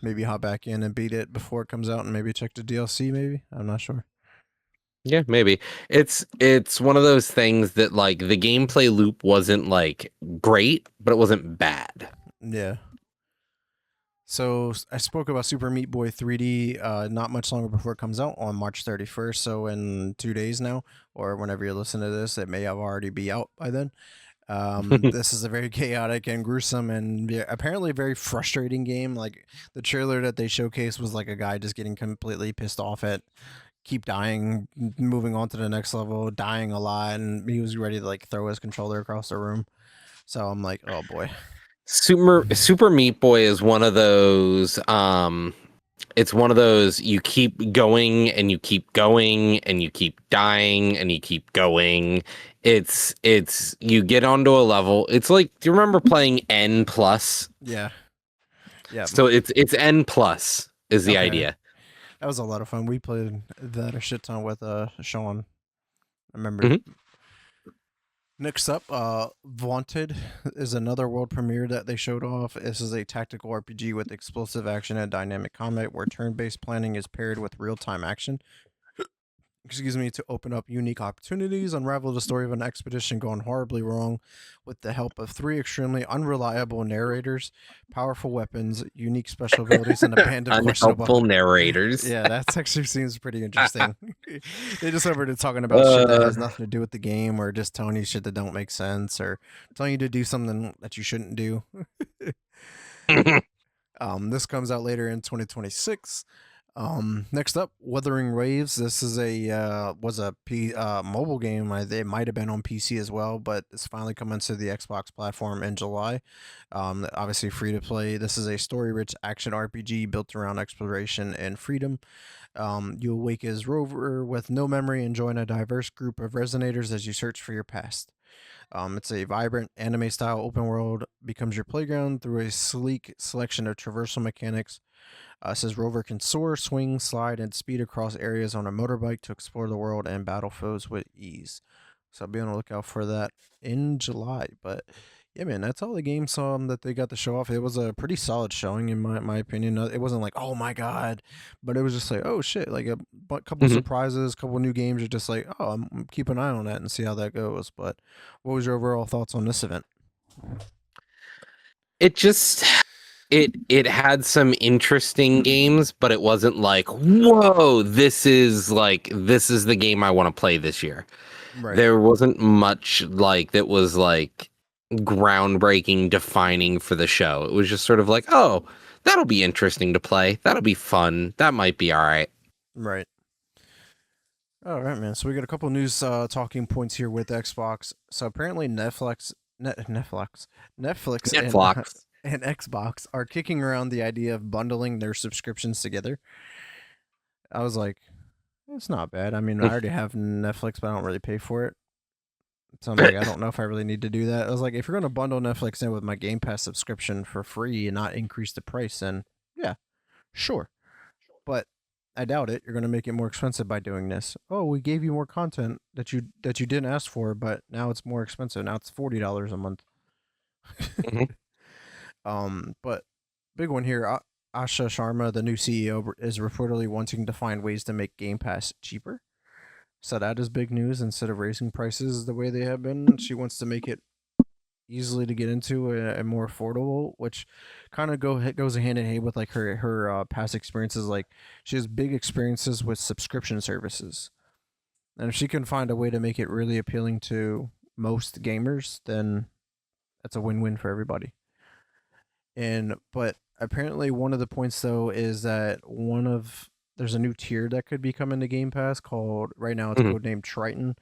maybe hop back in and beat it before it comes out, and maybe check the DLC. Maybe I'm not sure. Yeah, maybe. It's one of those things that like the gameplay loop wasn't like great, but it wasn't bad. Yeah. So I spoke about Super Meat Boy 3D not much longer before it comes out on March 31st. So in 2 days now, or whenever you listen to this, it may have already be out by then. This is a very chaotic and gruesome and apparently very frustrating game. Like the trailer that they showcased was like a guy just getting completely pissed off at keep dying, moving on to the next level, dying a lot, and he was ready to like throw his controller across the room. So I'm like, oh boy. Super Meat Boy is one of those it's one of those you keep going and you keep going and you keep dying and you keep going. It's you get onto a level. It's like, do you remember playing N plus? Yeah. Yeah. So it's N plus is the Okay. idea. That was a lot of fun. We played that a shit ton with Sean. I remember. Mhm. Next up, Vaunted is another world premiere that they showed off. This is a tactical RPG with explosive action and dynamic combat where turn-based planning is paired with real-time action. excuse me, to open up unique opportunities, unravel the story of an expedition gone horribly wrong with the help of three extremely unreliable narrators, powerful weapons, unique special abilities, and a band of questionable. Unhelpful narrators. Yeah, that actually seems pretty interesting. They just started talking about shit that uh, has nothing to do with the game, or just telling you shit that don't make sense, or telling you to do something that you shouldn't do. This comes out later in 2026. Next up, Wuthering Waves. This is a was a mobile game. It might have been on PC as well, but it's finally coming to the Xbox platform in July. Obviously free to play. This is a story-rich action RPG built around exploration and freedom. You awake as Rover with no memory and join a diverse group of resonators as you search for your past. It's a vibrant anime style open world, becomes your playground through a sleek selection of traversal mechanics. It says Rover can soar, swing, slide, and speed across areas on a motorbike to explore the world and battle foes with ease. So I'll be on the lookout for that in July. But yeah, man, that's all the games that they got to show off. It was a pretty solid showing in my opinion. It wasn't like, oh my god, but it was just like, oh shit, like couple mhm. surprises, couple new games. You're just like, oh, I'm keep an eye on that and see how that goes. But what was your overall thoughts on this event? It just it had some interesting games, but it wasn't like, whoa, this is the game I want to play this year. Right, There wasn't much like that was like groundbreaking, defining for the show. It was just sort of like, oh, that'll be interesting to play. That'll be fun. That might be all right. right. All right, man. So we got a couple news talking points here with Xbox. So apparently Netflix and Netflix. and Xbox are kicking around the idea of bundling their subscriptions together. I was like, it's not bad. I mean, I already have Netflix, but I don't really pay for it. So I'm like, I don't know if I really need to do that. I was like, if you're gonna bundle Netflix in with my Game Pass subscription for free and not increase the price, then yeah, sure. But I doubt it. You're going to make it more expensive by doing this. Oh, we gave you more content that you didn't ask for, but now it's more expensive. Now it's $40 a month. Mhm. But big one here. Asha Sharma, the new CEO, is reportedly wanting to find ways to make Game Pass cheaper. So that is big news. Instead of raising prices the way they have been, she wants to make it easily to get into and more affordable, which kind of goes hand in hand with like her past experiences. Like she has big experiences with subscription services, and if she can find a way to make it really appealing to most gamers, then that's a win-win for everybody. And but apparently one of the points though is that there's a new tier that could be coming to Game Pass called right now it's Mhm. codenamed Triton,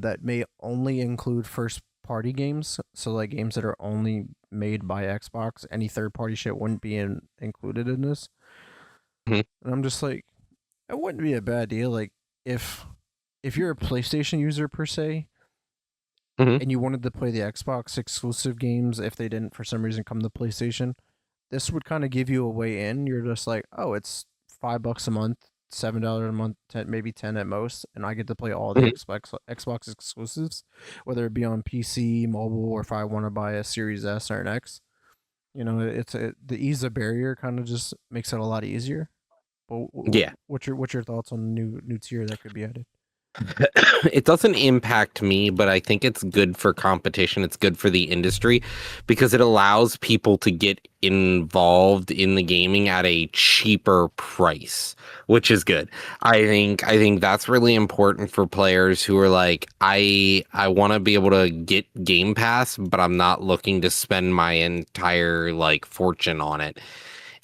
that may only include first party games. So like games that are only made by Xbox. Any third party shit wouldn't be included in this. Mhm. And I'm just like, it wouldn't be a bad deal. Like if if you're a PlayStation user per se, Mhm. and you wanted to play the Xbox exclusive games if they didn't for some reason come to PlayStation, this would kind of give you a way in. You're just like, oh, it's $5 a month, $7 a month, 10, maybe 10 at most, and I get to play all the Mhm. Xbox exclusives, whether it be on PC, mobile, or if I want to buy a Series S or an X. You know, the ease of barrier kind of just makes it a lot easier. But Yeah. what's your thoughts on the new tier that could be added? It doesn't impact me, but I think it's good for competition. It's good for the industry because it allows people to get involved in the gaming at a cheaper price, which is good. I think that's really important for players who are like, I want to be able to get Game Pass, but I'm not looking to spend my entire like fortune on it.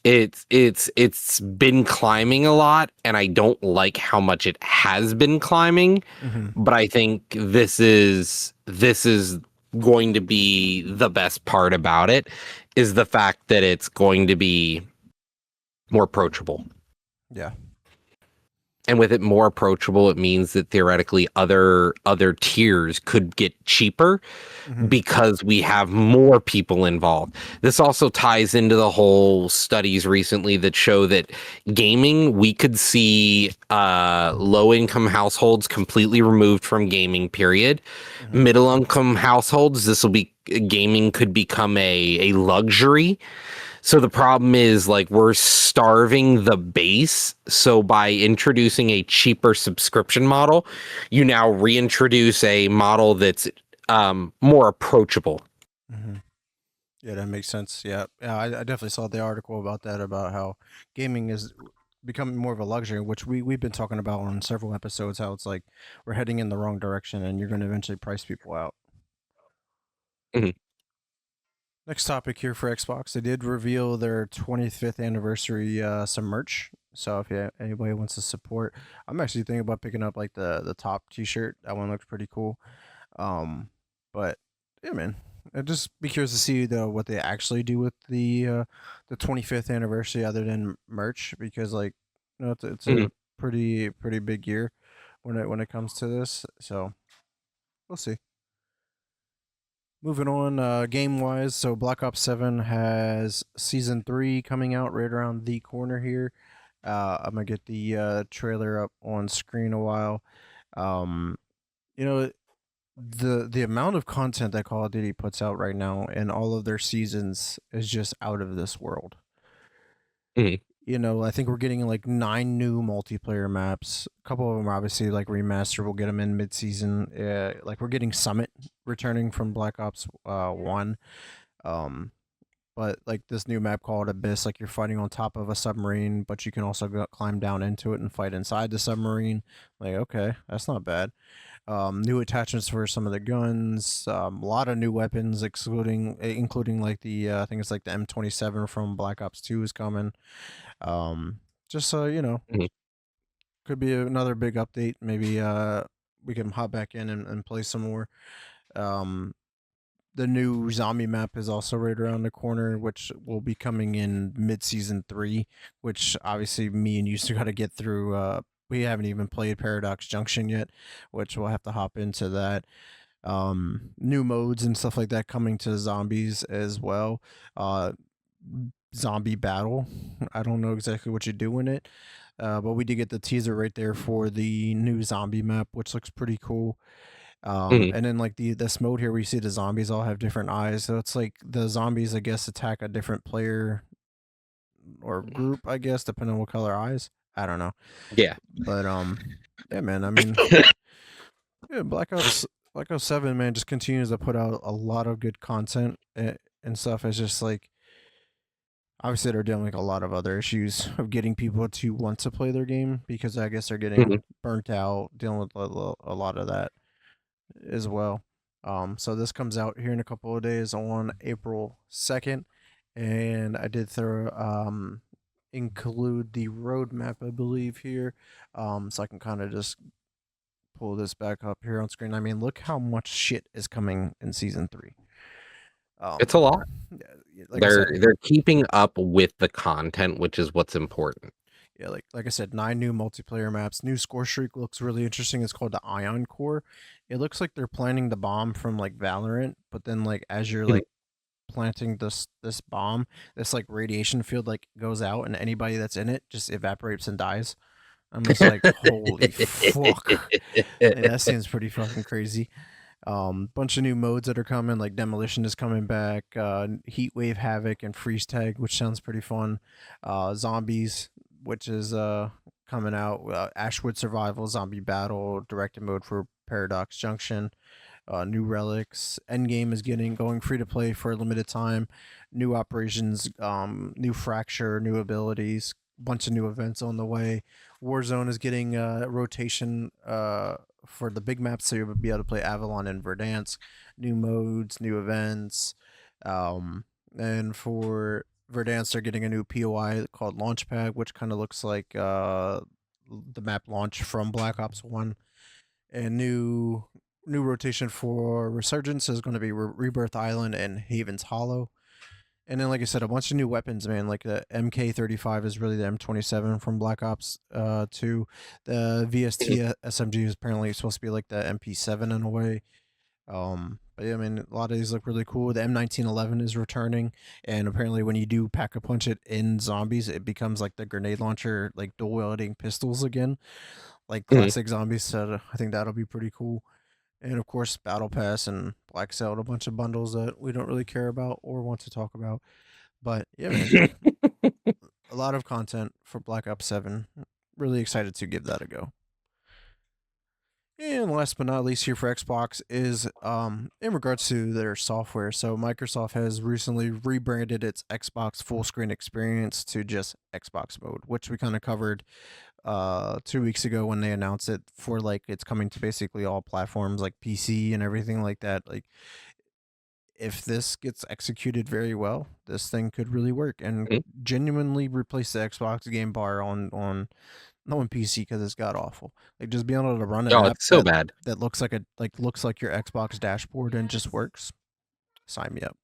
It's been climbing a lot, and I don't like how much it has been climbing, Mm-hmm. but I think this is going to be the best part about it is the fact that it's going to be more approachable. Yeah. And with it more approachable, it means that theoretically other tiers could get cheaper Mm-hmm. because we have more people involved. This also ties into the whole studies recently that show that gaming, we could see low income households completely removed from gaming, period. Mm-hmm. Middle income households, this will be gaming could become a luxury. So the problem is like we're starving the base. So by introducing a cheaper subscription model, you now reintroduce a model that's more approachable. Hmm. Yeah, that makes sense. Yeah, yeah, I definitely saw the article about that, about how gaming is becoming more of a luxury, which we've been talking about on several episodes. How it's like we're heading in the wrong direction, and you're going to eventually price people out. Mhm, Next topic here for Xbox, they did reveal their 25th anniversary some merch. So if anybody wants to support, I'm actually thinking about picking up like the top T-shirt. That one looks pretty cool. Um, but yeah, man, I'd just be curious to see what they actually do with the 25th anniversary other than merch, because like it's mhm, a pretty big year when it comes to this. So we'll see. Moving on, game wise, so Black Ops 7 has season 3 coming out right around the corner here. I'm gonna get the trailer up on screen a while. Um, you know, the amount of content that Call of Duty puts out right now and all of their seasons is just out of this world. mhm, I think we're getting like 9 new multiplayer maps. A couple of them are obviously like remastered. We'll get them in mid-season. Like we're getting Summit returning from Black Ops 1. Um, but like this new map called Abyss, like you're fighting on top of a submarine, but you can also climb down into it and fight inside the submarine. Like, okay, that's not bad. New attachments for some of the guns, a lot of new weapons, including like I think it's like the M27 from Black Ops 2 is coming. Um, just so mhm, could be another big update. Maybe we can hop back in and play some more. Um, the new zombie map is also right around the corner, which will be coming in mid-season 3. Which obviously me and you still got to get through. We haven't even played Paradox Junction yet, which we'll have to hop into that. New modes and stuff like that coming to zombies as well. Uh, Zombie battle. I don't know exactly what you do in it, but we did get the teaser right there for the new zombie map, which looks pretty cool. mhm. And then like this mode here, we see the zombies all have different eyes, so it's like the zombies, I guess, attack a different player or group, I guess, depending on what color eyes. I don't know, Yeah. but yeah, man. I mean, yeah, Black Ops 7, man, just continues to put out a lot of good content and stuff. It's just like obviously they're dealing with a lot of other issues of getting people to want to play their game, because I guess they're Mhm. getting burnt out dealing with a lot of that as well. So this comes out here in a couple of days on April 2nd, and I did throw include the roadmap, I believe, here, so I can kind of just pull this back up here on screen. I mean, look how much shit is coming in season 3. It's a lot. Like I They're said, they're keeping up with the content, which is what's important. yeah, like I said, 9 new multiplayer maps. New score streak looks really interesting. It's called the Ion Core. It looks like they're planting the bomb from like Valorant, but then like as you're Mhm. like planting this bomb, this like radiation field like goes out, and anybody that's in it just evaporates and dies. I'm just like, holy fuck! Like that seems pretty fucking crazy. Bunch of new modes that are coming, like Demolition is coming back, Heat Wave Havoc and Freeze Tag, which sounds pretty fun. Zombies, which is coming out. Ashwood Survival, Zombie Battle, directed mode for Paradox Junction. New relics. Endgame is getting going free to play for a limited time. New operations, new fracture, new abilities. Bunch of new events on the way. Warzone is getting rotation for the big maps, so you'll be able to play Avalon and Verdansk. New modes, new events. Um, and for Verdansk, they're getting a new POI called Launchpad, which kind of looks like the map launch from Black Ops 1. And new rotation for Resurgence is going to be Rebirth Island and Haven's Hollow. And then, like I said, a bunch of new weapons, man. Like the MK35 is really the M27 from Black Ops 2. The VST SMG is apparently supposed to be like the MP7 in a way. But yeah, I mean, a lot of these look really cool. The M1911 is returning, and apparently, when you do pack a punch it in zombies, it becomes like the grenade launcher, like dual wielding pistols again, like Mhm. classic zombies. So I think that'll be pretty cool. And of course, Battle Pass and Black Sailed, a bunch of bundles that we don't really care about or want to talk about. But yeah, man, a lot of content for Black Ops 7. Really excited to give that a go. And last but not least here for Xbox is in regards to their software. So Microsoft has recently rebranded its Xbox full screen experience to just Xbox mode, which we kind of covered 2 weeks ago when they announced it for like it's coming to basically all platforms like PC and everything like that. Like if this gets executed very well, this thing could really work and Mhm. genuinely replace the Xbox game bar on no on PC because it's god awful. Like just being able to run an Oh, app it's so bad. that looks like your Xbox dashboard and just works. Sign me up.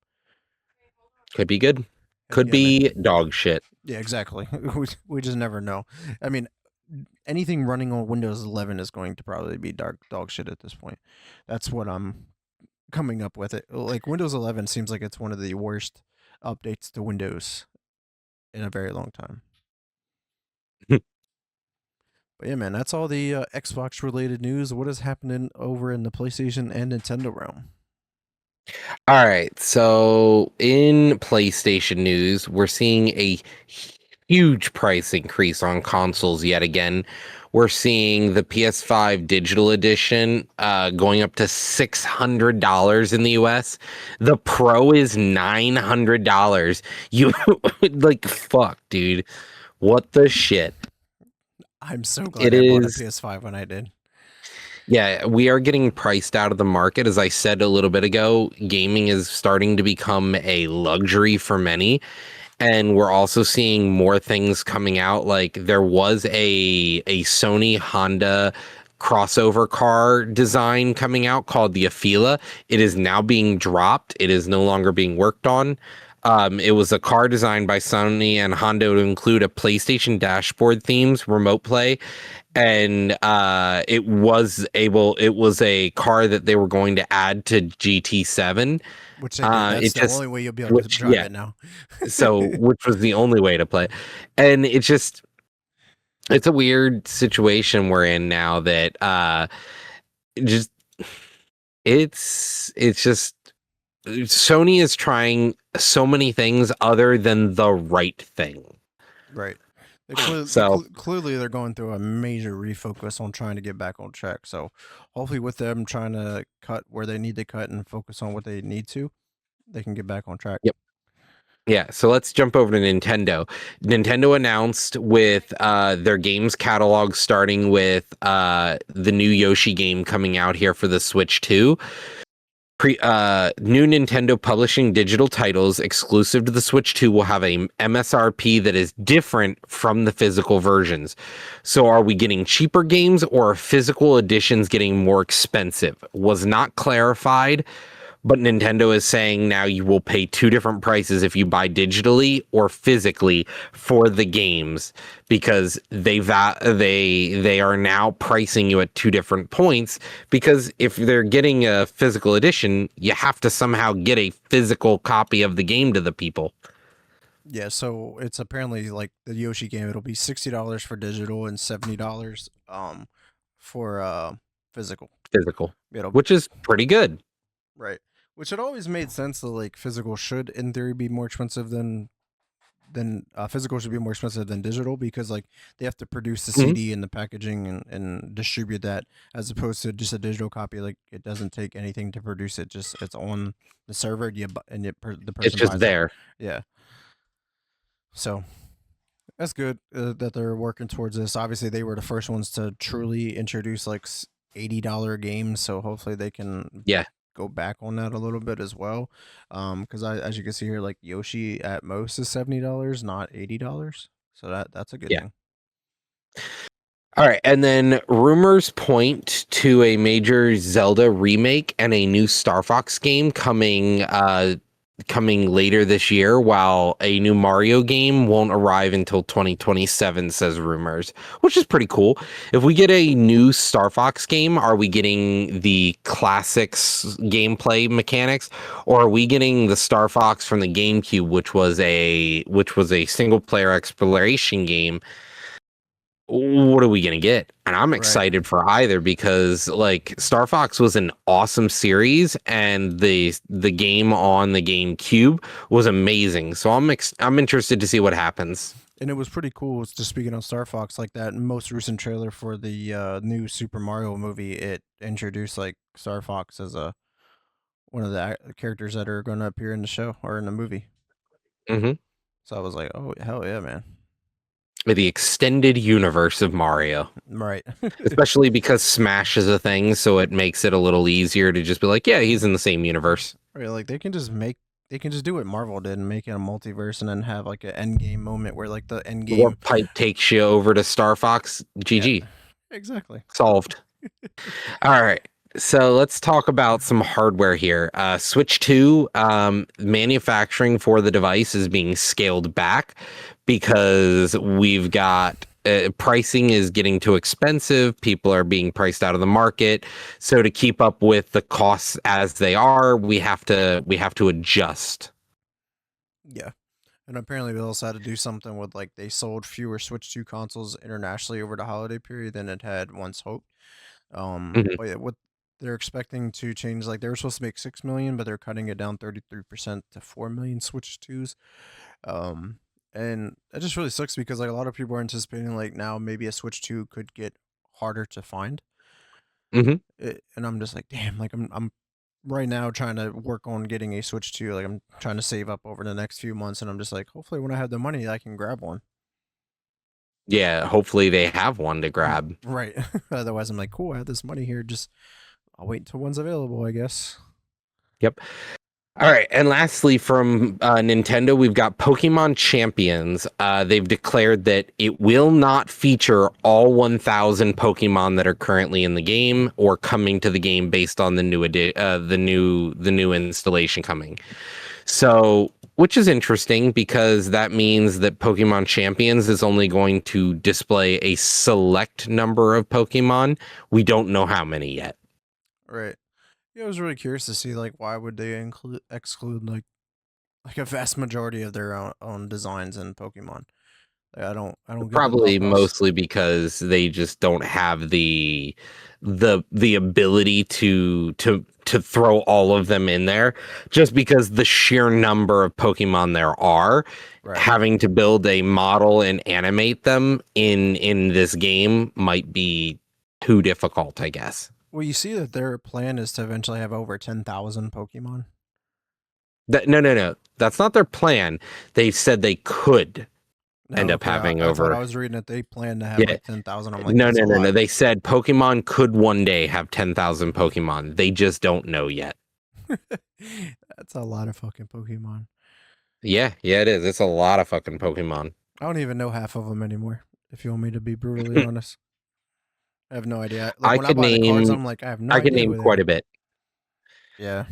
Could be good. Heck Could yeah, man. be dog shit. Yeah, exactly. We just never know. I mean, anything running on Windows 11 is going to probably be dark dog shit at this point. That's what I'm coming up with it. Like Windows 11 seems like it's one of the worst updates to Windows in a very long time. But yeah, man, that's all the Xbox related news. What is happening over in the PlayStation and Nintendo realm? All right. So in PlayStation news, we're seeing a huge price increase on consoles yet again. We're seeing the PS5 digital edition going up to $600 in the US. The Pro is $900. You like fuck, dude. What the shit? I'm so glad It I bought a is. PS5 when I did. Yeah, we are getting priced out of the market. As I said a little bit ago, gaming is starting to become a luxury for many. And we're also seeing more things coming out. Like there was a Sony Honda crossover car design coming out called the Afila. It is now being dropped. It is no longer being worked on. It was a car designed by Sony and Honda to include a PlayStation dashboard themes, remote play, and it was a car that they were going to add to GT7. Which they did. That's It the just only way you'll be able to which drive yeah, it now. so which was the only way to play. And it's a weird situation we're in now that just it's just Sony is trying so many things other than the right thing. Right. So Clearly they're going through a major refocus on trying to get back on track. So hopefully with them trying to cut where they need to cut and focus on what they need to, they can get back on track. yep. Yeah, so let's jump over to Nintendo. Nintendo announced with their games catalog starting with the new Yoshi game coming out here for the Switch 2. New Nintendo publishing digital titles exclusive to the Switch 2 will have a MSRP that is different from the physical versions. So are we getting cheaper games or are physical editions getting more expensive? Was not clarified, but Nintendo is saying now you will pay two different prices if you buy digitally or physically for the games because they are now pricing you at two different points because if they're getting a physical edition, you have to somehow get a physical copy of the game to the people. Yeah, so it's apparently like the Yoshi game, it'll be $60 for digital and $70 for physical. Physical, It'll which is pretty good. right. Which it always made sense that like physical should in theory be more expensive than physical should be more expensive than digital because like they have to produce the Mhm. CD and the packaging and distribute that as opposed to just a digital copy. Like it doesn't take anything to produce it; just it's on the server and the It's person just buys it. there. Yeah, so that's good that they're working towards this. Obviously, they were the first ones to truly introduce like $80 games, so hopefully they can Yeah, go back on that a little bit as well. Because as you can see here, like Yoshi at most is $70, not $80. So that's a good yeah. thing. All right, and then rumors point to a major Zelda remake and a new Star Fox game coming later this year, while a new Mario game won't arrive until 2027, says rumors, which is pretty cool. If we get a new Star Fox game, are we getting the classics gameplay mechanics, or are we getting the Star Fox from the GameCube, which was a single player exploration game what are we gonna get? And I'm Right. excited for either because like Star Fox was an awesome series, and the game on the GameCube was amazing. So I'm interested to see what happens. And it was pretty cool. It's just speaking of Star Fox, like that most recent trailer for the new Super Mario movie, it introduced like Star Fox as a one of the characters that are going to appear in the show or in the movie. Hmm. So I was like, oh hell yeah, man! The extended universe of Mario, Right, especially because Smash is a thing, so it makes it a little easier to just be like, yeah, he's in the same universe. right. Like they can just do what Marvel did and make it a multiverse, and then have like an end game moment where like the end game. Warp Pipe takes you over to Star Fox. Yeah, GG. exactly. Solved. All right. So let's talk about some hardware here. Switch 2, manufacturing for the device is being scaled back because we've got pricing is getting too expensive. People are being priced out of the market. So to keep up with the costs as they are, we have to adjust. Yeah. And apparently they also had to do something with like they sold fewer Switch 2 consoles internationally over the holiday period than it had once hoped. Mhm. But yeah, what they're expecting to change, like they were supposed to make 6 million, but they're cutting it down 33% to 4 million Switch 2s. Um, and that just really sucks because like a lot of people are anticipating like now maybe a Switch 2 could get harder to find. Mhm. And I'm just like, damn, like I'm right now trying to work on getting a Switch 2. Like I'm trying to save up over the next few months, and I'm just like, hopefully when I have the money, I can grab one. Yeah, hopefully they have one to grab. Right. Otherwise, I'm like, cool, I have this money here. Just I'll wait until one's available, I guess. Yep. All right, and lastly, from Nintendo, we've got Pokemon Champions. They've declared that it will not feature all 1,000 Pokemon that are currently in the game or coming to the game based on the new installation coming. So, which is interesting because that means that Pokemon Champions is only going to display a select number of Pokemon. We don't know how many yet. Right. Yeah, I was really curious to see like why would they include exclude like a vast majority of their own designs in Pokemon. Like, I don't get the thought Probably process. mostly because they just don't have the ability to throw all of them in there. Just because the sheer number of Pokemon there are, Right. having to build a model and animate them in this game might be too difficult, I guess. Well, you see that their plan is to eventually have over 10,000 Pokemon. No, no, no. That's not their plan. They said they could No, end up okay. having I thought I over. was reading that they plan to have Yeah. like 10,000. I'm like, No, that's no, a no, lot. no. They said Pokemon could one day have 10,000 Pokemon. They just don't know yet. That's a lot of fucking Pokemon. Yeah, yeah, it is. It's a lot of fucking Pokemon. I don't even know half of them anymore. If you want me to be brutally honest, I have no idea. Like I when I could buy the cards, name I'm like, I have no I could idea name who they quite a are. bit. Yeah.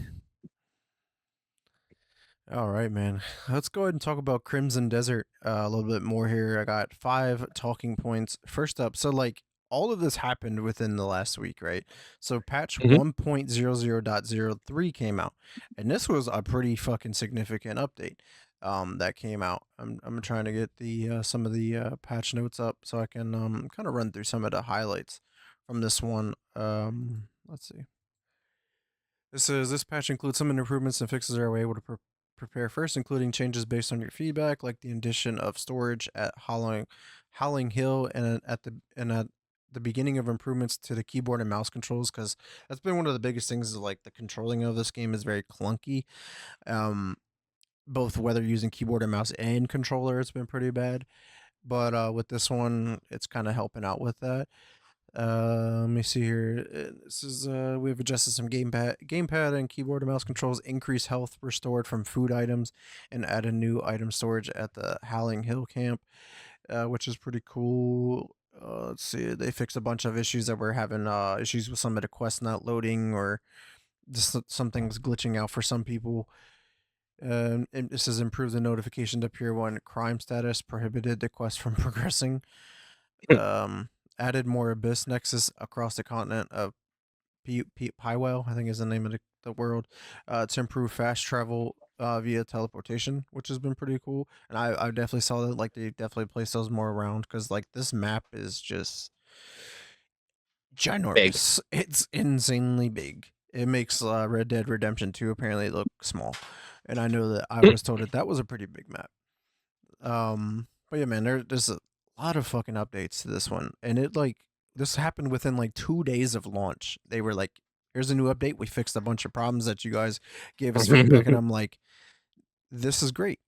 All right, man. Let's go ahead and talk about Crimson Desert a little bit more here. I got 5 talking points. First up, so like all of this happened within the last week, right? So patch Mhm. 1.00.03 came out, and this was a pretty fucking significant update that came out. I'm trying to get the some of the patch notes up so I can kind of run through some of the highlights from this one. Let's see. This says this patch includes some improvements and fixes are able to prepare first, including changes based on your feedback, like the addition of storage at Howling Hill and at the beginning of improvements to the keyboard and mouse controls, because that's been one of the biggest things. Is like the controlling of this game is very clunky. Um, Both whether using keyboard and mouse and controller, it's been pretty bad. But with this one, it's kind of helping out with that. Let me see here. This is we've adjusted some gamepad and keyboard and mouse controls. Increase health restored from food items, and add a new item storage at the Howling Hill camp, which is pretty cool. Let's see. They fixed a bunch of issues that were having issues with some of the quests not loading, or just some things glitching out for some people. And this has improved the notification to appear when crime status prohibited the quest from progressing. Um, Added more Abyss Nexus across the continent of Pywell, I think is the name of the the world to improve fast travel via teleportation, which has been pretty cool. And I definitely saw that like they definitely placed those more around because like this map is just Big. ginormous. It's insanely big. It makes Red Dead Redemption 2 apparently look small, and I know that I was told that that was a pretty big map. But yeah, man, there's a lot of fucking updates to this one, and it like this happened within like 2 days of launch. They were like, "Here's a new update. We fixed a bunch of problems that you guys gave us feedback," and I'm like, "This is great."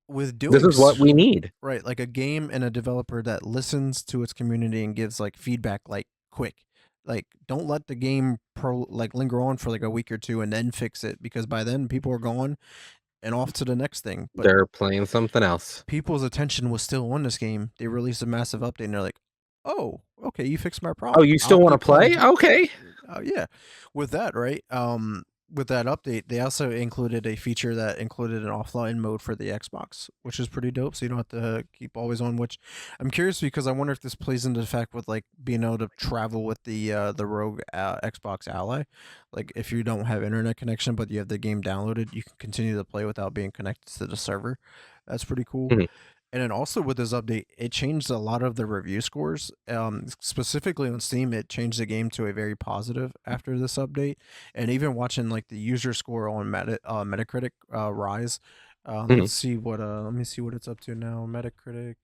With This doing is what we need. right, like a game and a developer that listens to its community and gives like feedback like quick. Like don't let the game like linger on for like a week or two and then fix it because by then people are gone and off to the next thing. But They're playing something else. people's attention was still on this game. They released a massive update and they're like, "Oh, okay, you fixed my Oh, problem. you I'll still want to keep play? playing." Okay. Yeah. With that, right? With that update, they also included a feature that included an offline mode for the Xbox, which is pretty dope. So you don't have to keep always on. Which I'm curious because I wonder if this plays into the fact with like being able to travel with the Rogue Xbox Ally. Like if you don't have internet connection but you have the game downloaded, you can continue to play without being connected to the server. That's pretty cool. Mhm. And then also with this update, it changed a lot of the review scores. Specifically on Steam, it changed the game to a very positive after this update. And even watching like the user score on Metacritic rise. Mhm. Let's see what let me see what it's up to now. Metacritic.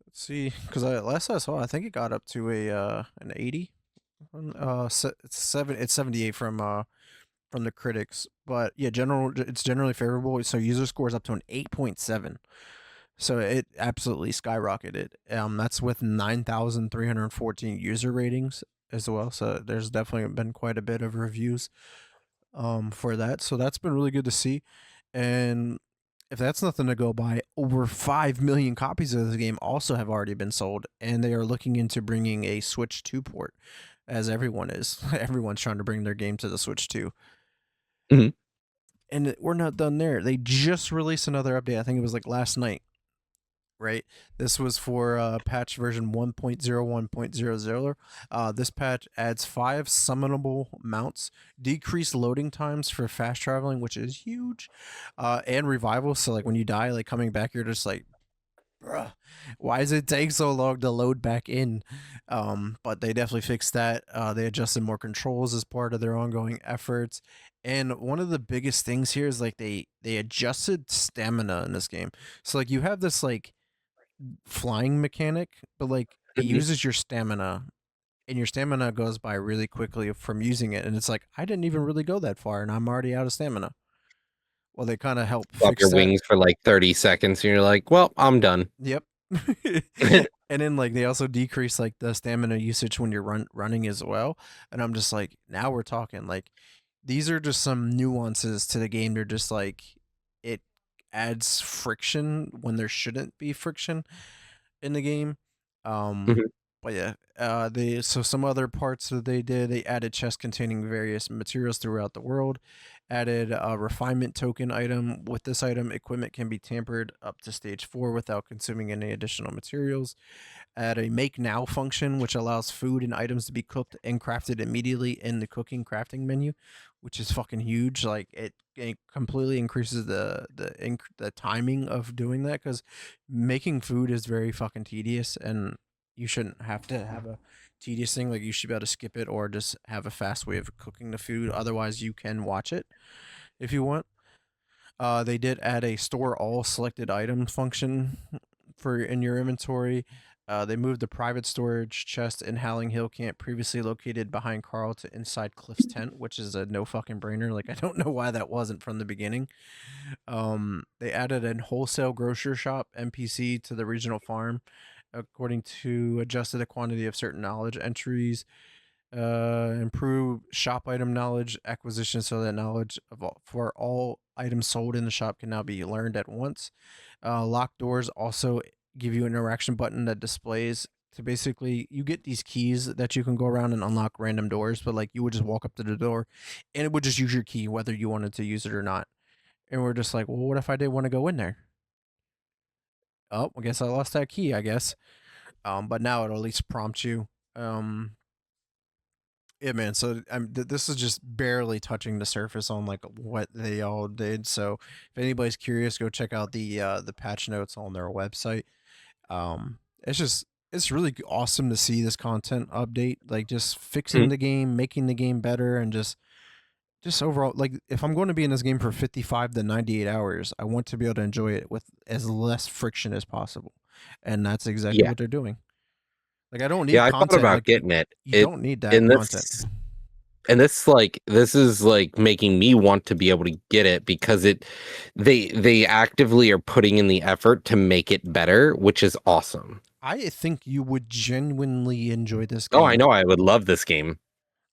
Let's see, because last I saw, I think it got up to a an 80. It's 78 from the critics, but yeah, it's generally favorable. So user score is up to an 8.7. So it absolutely skyrocketed. That's with 9,314 user ratings as well. So there's definitely been quite a bit of reviews for that. So that's been really good to see. And if that's nothing to go by, over 5 million copies of the game also have already been sold. And they are looking into bringing a Switch 2 port, as everyone is. Everyone's trying to bring their game to the Switch 2. Mhm. And we're not done there. They just released another update. I think it was like last night, right? This was for patch version 1.01.00. This patch adds 5 summonable mounts, decreased loading times for fast traveling, which is huge, and revival. So like when you die, like coming back, you're just like, bruh, why does it take so long to load back in? But they definitely fixed that. They adjusted more controls as part of their ongoing efforts. And one of the biggest things here is like they adjusted stamina in this game. So like you have this like flying mechanic, but like it Mhm. uses your stamina and your stamina goes by really quickly from using it. And it's like, I didn't even really go that far and I'm already out of stamina. Well, they kind of help Flap fix your that. wings for like 30 seconds and you're like, well, I'm done. Yep. And then like they also decrease like the stamina usage when you're running as well. And I'm just like, now we're talking like these are just some nuances to the game. They're just like it adds friction when there shouldn't be friction in the game. Um, Mhm. but yeah, they so some other parts that they did, they added chests containing various materials throughout the world. Added a refinement token item. With this item, equipment can be tampered up to stage 4 without consuming any additional materials. Add a make now function, which allows food and items to be cooked and crafted immediately in the cooking crafting menu, which is fucking huge. Like it completely increases the timing of doing that because making food is very fucking tedious and you shouldn't have to have a tedious thing. Like you should be able to skip it or just have a fast way of cooking the food. Otherwise, you can watch it if you want. They did add a store all selected item function for in your inventory. They moved the private storage chest in Howling Hill Camp, previously located behind Carl, to inside Cliff's tent, which is a no fucking brainer. Like I don't know why that wasn't from the beginning. They added a wholesale grocery shop NPC to the regional farm, according to adjusted the quantity of certain knowledge entries, improve shop item knowledge acquisition so that knowledge for all items sold in the shop can now be learned at once. Locked doors also give you an interaction button that displays to basically you get these keys that you can go around and unlock random doors, but like you would just walk up to the door and it would just use your key whether you wanted to use it or not. And we're just like, well, what if I did want to go in there? Oh, I guess I lost that key, I guess. But now it'll at least prompt you. Um, Yeah, man. So this is just barely touching the surface on like what they all did. So if anybody's curious, go check out the patch notes on their website. It's just it's really awesome to see this content update, like just fixing Mhm. the game, making the game better, and just overall, like if I'm going to be in this game for 55 to 98 hours, I want to be able to enjoy it with as less friction as possible, and that's exactly Yeah. what they're doing. Like I don't Yeah, need I thought content. about Like getting it. you It don't need that in content. this and this is like making me want to be able to get it because they actively are putting in the effort to make it better, which is awesome. I think you would genuinely enjoy this Oh, I game. know I would love this game.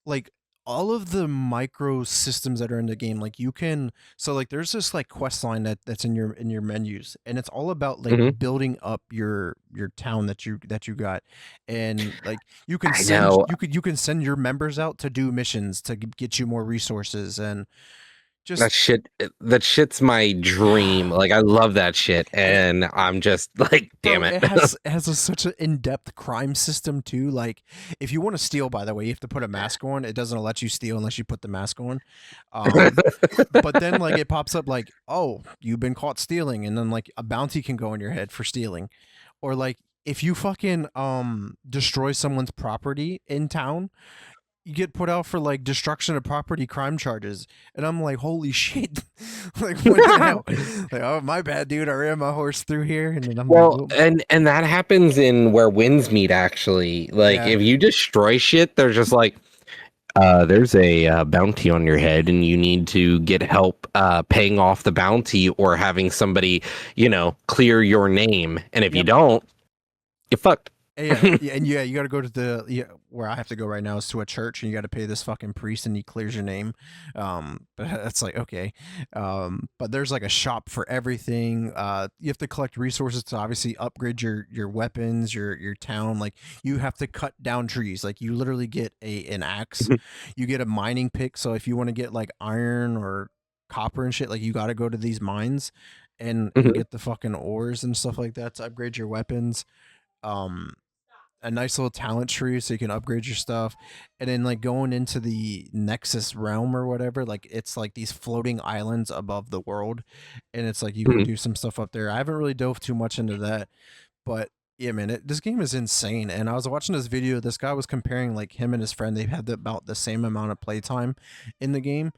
Like all of the micro systems that are in the game, like you can so like there's this like quest line that's in your menus, and it's all about like Hmm. building up your town that you got. And like I know you can send your members out to do missions to get you more resources and just that shit's my dream. Like I love that shit, and and I'm just like, bro, damn it. it has such an in-depth crime system too. Like, if you want to steal, by the way, you have to put a mask on. It doesn't let you steal unless you put the mask on. Um, but then like it pops up like, oh, you've been caught stealing, and then like a bounty can go on your head for stealing, or like if you fucking destroy someone's property in town, you get put out for like destruction of property crime charges. And I'm like, holy shit. Like what the hell? Like, oh my bad, dude. I ran my horse through here. And then I'm like, Well, well, and that happens in where winds meet actually. Like yeah. if you destroy shit, they're just like, there's a bounty on your head, and you need to get help paying off the bounty or having somebody, clear your name. And if you Yep. don't, you're fucked. Yeah, and yeah, you got to go to where I have to go right now is to a church, and you got to pay this fucking priest, and he clears your name. But that's like okay. But there's like a shop for everything. You have to collect resources to obviously upgrade your weapons, your town. Like you have to cut down trees. Like you literally get an axe, you get a mining pick. So if you want to get like iron or copper and shit, like you got to go to these mines and Mhm, get the fucking ores and stuff like that to upgrade your weapons. Um, a nice little talent tree so you can upgrade your stuff. And then like going into the Nexus realm or whatever, like it's like these floating islands above the world, and it's like you can mhm, do some stuff up there. I haven't really dove too much into that, but yeah, man, this game is insane. And I was watching this video. This guy was comparing like him and his friend. They've had about the same amount of playtime in the game,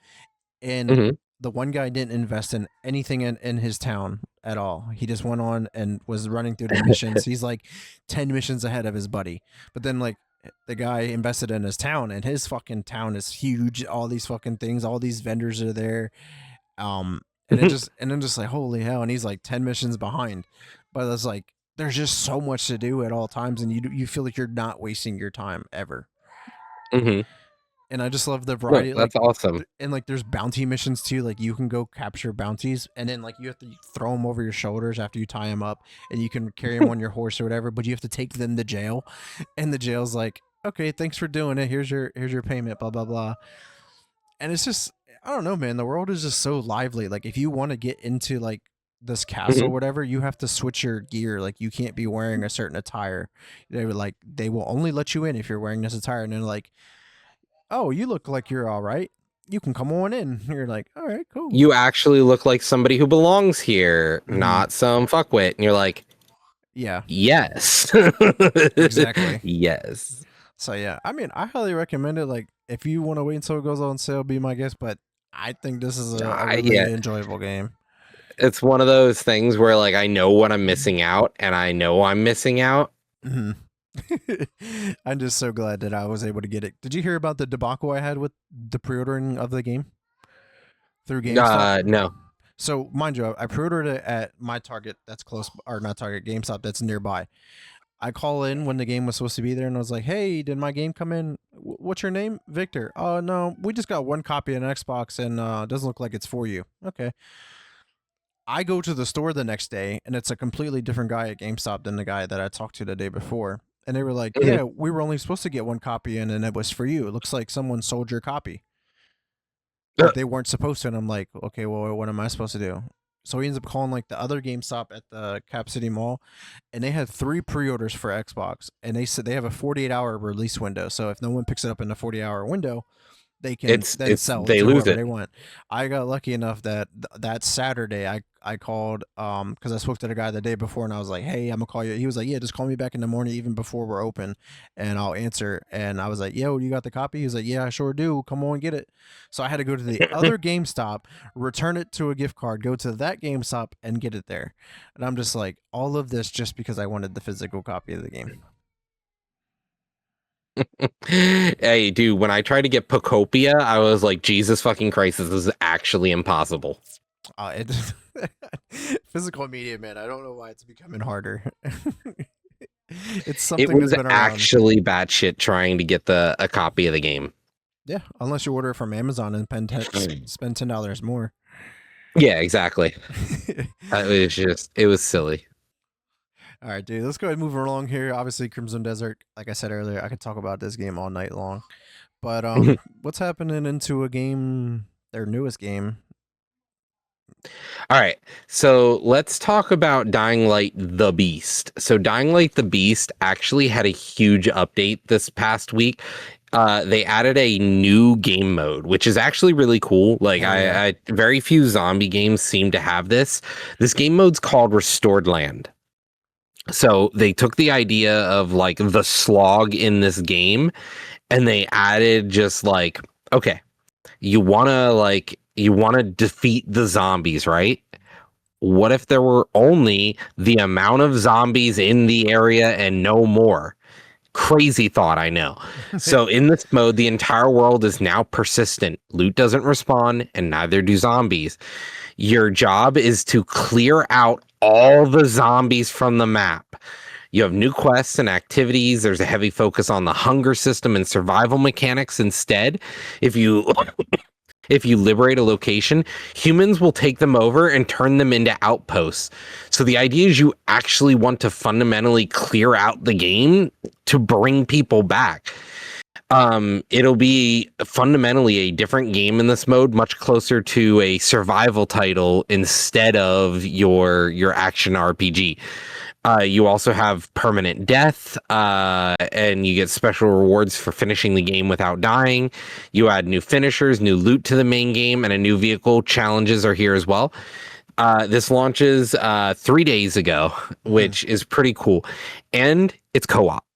and mhm, the one guy didn't invest in anything in his town at all. He just went on and was running through the missions. He's like 10 missions ahead of his buddy. But then like the guy invested in his town, and his fucking town is huge. All these fucking things, all these vendors are there. And it mhm, just and then just like holy hell, and he's like 10 missions behind. But it's like there's just so much to do at all times, and you feel like you're not wasting your time ever. mhm. And I just love the No, variety. Like, that's awesome. and like there's bounty missions too. Like you can go capture bounties, and then like you have to throw them over your shoulders after you tie them up, and you can carry them on your horse or whatever. But you have to take them to jail, and the jail's like, okay, thanks for doing it. Here's your payment. Blah blah blah. And it's just I don't know, man. The world is just so lively. Like if you want to get into like this castle or Mhm. whatever, you have to switch your gear. Like you can't be wearing a certain attire. They were like they will only let you in if you're wearing this attire, and then like oh, you look like you're all right. You can come on in. You're like, all right, cool. You actually look like somebody who belongs here, Hmm. not some fuckwit. And you're like, Yeah, yes. exactly. Yes. So yeah, I mean, I highly recommend it. Like, if you want to wait until it goes on sale, be my guest. But I think this is a Yeah. really enjoyable game. It's one of those things where like I know what I'm missing out and I know I'm missing out. Hmm. I'm just so glad that I was able to get it. Did you hear about the debacle I had with the pre-ordering of the game through GameStop? No. So mind you, I pre-ordered it at my Target that's close, or not Target, GameStop that's nearby. I call in when the game was supposed to be there, and I was like, "Hey, did my game come in? What's your name, Victor? Oh no, we just got one copy on Xbox, and it doesn't look like it's for you." Okay. I go to the store the next day, and it's a completely different guy at GameStop than the guy that I talked to the day before. And they were like, Mhm. "Yeah, we were only supposed to get one copy in, and it was for you. It looks like someone sold your copy. Like they weren't supposed to." And I'm like, "Okay, well, what am I supposed to do?" So he ends up calling like the other GameStop at the Cap City Mall, and they had 3 pre-orders for Xbox, and they said they have a 48-hour release window. So if no one picks it up in the 40-hour window, they can then It's sell it they to lose whoever it. they want. I got lucky enough that that Saturday I called because I spoke to the guy the day before and I was like, hey, I'm gonna call you. He was like, yeah, just call me back in the morning even before we're open, and I'll answer. And I was like, yo, you got the copy? He was like, yeah, I sure do. Come on, get it. So I had to go to the other GameStop, return it to a gift card, go to that GameStop, and get it there. And I'm just like, all of this just because I wanted the physical copy of the game. Hey, dude, when I tried to get Pocopia, I was like, Jesus fucking Christ, this is actually impossible. It physical media, man. I don't know why it's becoming harder. It's It something that's was been around. actually batshit trying to get a copy of the game. Yeah, unless you order it from Amazon and spend $10 more. Yeah, exactly. It was silly. All right, dude. Let's go ahead and move along here. Obviously, Crimson Desert. Like I said earlier, I could talk about this game all night long. But what's happening into a game? Their newest game. All right. So let's talk about Dying Light the Beast. So Dying Light the Beast actually had a huge update this past week. They added a new game mode, which is actually really cool. Like Hell yeah. I very few zombie games seem to have this. This game mode's called Restored Land. So they took the idea of like the slog in this game and they added just like, okay, you want to defeat the zombies, right? What if there were only the amount of zombies in the area and no more? Crazy thought, I know. So in this mode, the entire world is now persistent. Loot doesn't respawn, and neither do zombies. Your job is to clear out all the zombies from the map. You have new quests and activities. There's a heavy focus on the hunger system and survival mechanics instead. If you if you liberate a location, humans will take them over and turn them into outposts. So the idea is you actually want to fundamentally clear out the game to bring people back. It'll be fundamentally a different game in this mode, much closer to a survival title instead of your action RPG. You also have permanent death, and you get special rewards for finishing the game without dying. You add new finishers, new loot to the main game, and a new vehicle. Challenges are here as well. This launches 3 days ago, Mhm. which is pretty cool, and it's co-op.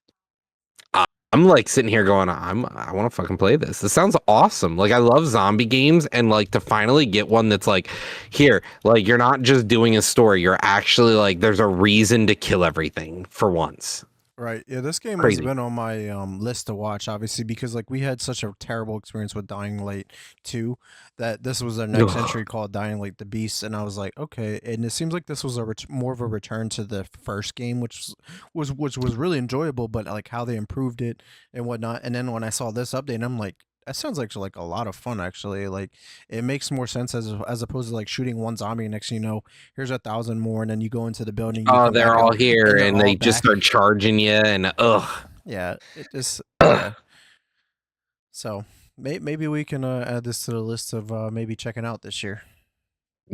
I'm like sitting here going, I want to fucking play this. This sounds awesome. Like I love zombie games, and like to finally get one that's like, here, like you're not just doing a story. You're actually like, there's a reason to kill everything for once. Right. Yeah, this game has Crazy. been on my list to watch, obviously, because like we had such a terrible experience with Dying Light 2 that this was their next Ugh. entry called Dying Light the Beast, and I was like, okay. And it seems like this was a more of a return to the first game, which was really enjoyable, but like how they improved it and whatnot. And then when I saw this update, I'm like, that sounds like a lot of fun actually. Like it makes more sense as opposed to like shooting one zombie and next thing you know, here's 1,000 more, and then you go into the building, you Oh, come they're back all out, here, and they're and all they just back. start charging you, and ugh. Yeah, it just Ugh. yeah. So maybe we can add this to the list of maybe checking out this year.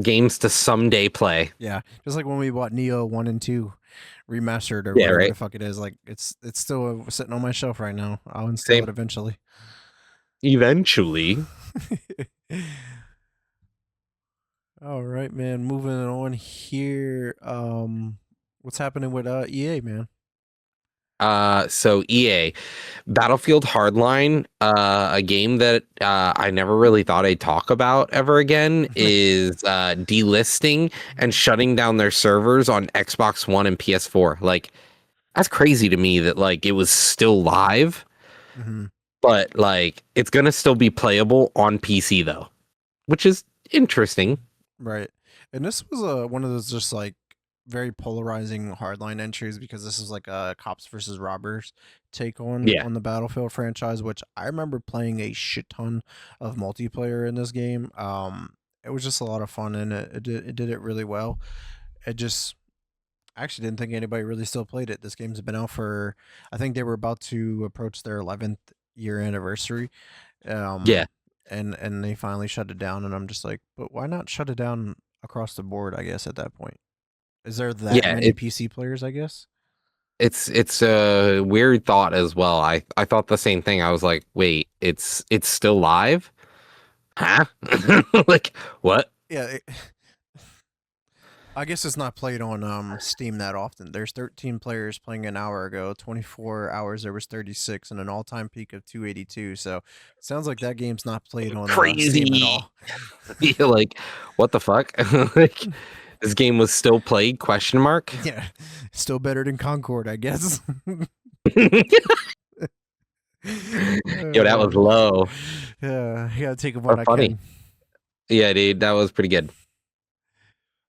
Games to someday play. Yeah, just like when we bought Neo 1 and 2 remastered or Yeah, whatever the right. fuck it is. Like it's still sitting on my shelf right now. I'll install it Same. eventually. Eventually. All right, man. Moving on here. What's happening with EA, man? So EA Battlefield Hardline, a game that I never really thought I'd talk about ever again, is delisting and shutting down their servers on Xbox One and PS4. Like that's crazy to me that like it was still live, hmm but like it's gonna still be playable on PC though, which is interesting. Right. And this was one of those just like very polarizing hardline entries because this is like a cops versus robbers take Yeah, on the Battlefield franchise, which I remember playing a shit ton of multiplayer in this game. It was just a lot of fun and it did it really well. It just I actually didn't think anybody really still played it. This game's been out for I think they were about to approach their 11th year anniversary. yeah. Um and they finally shut it down and I'm just like, but why not shut it down across the board, I guess, at that point. Is there that Yeah, many PC players, I guess? it's a weird thought as well. I thought the same thing. I was like, wait, it's still live? Huh? Like what? Yeah, I guess it's not played on Steam that often. There's 13 players playing an hour ago. 24 hours there was 36, and an all-time peak of 282. So it sounds like that game's not played on Steam at Crazy. all. You're like, what the fuck? Like this game was still played? Question mark. Yeah, still better than Concord, I guess. Yo, that was low Yeah, I gotta take it or when I funny. can. Yeah, dude, that was pretty good.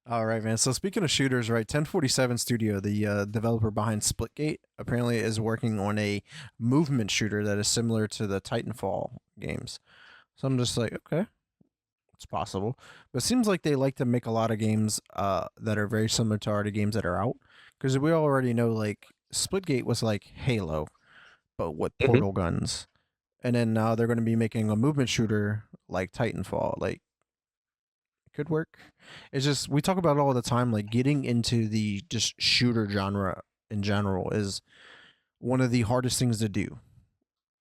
All right, man. So speaking of shooters, right? 1047 Studio, the developer behind Splitgate, apparently is working on a movement shooter that is similar to the Titanfall games. So I'm just like, okay, it's possible. But it seems like they like to make a lot of games that are very similar to already games that are out. Because we already know, like, Splitgate was like Halo, but with Mhm. portal guns. And then now they're going to be making a movement shooter like Titanfall. Like, could work. It's just we talk about it all the time. Like getting into the just shooter genre in general is one of the hardest things to do.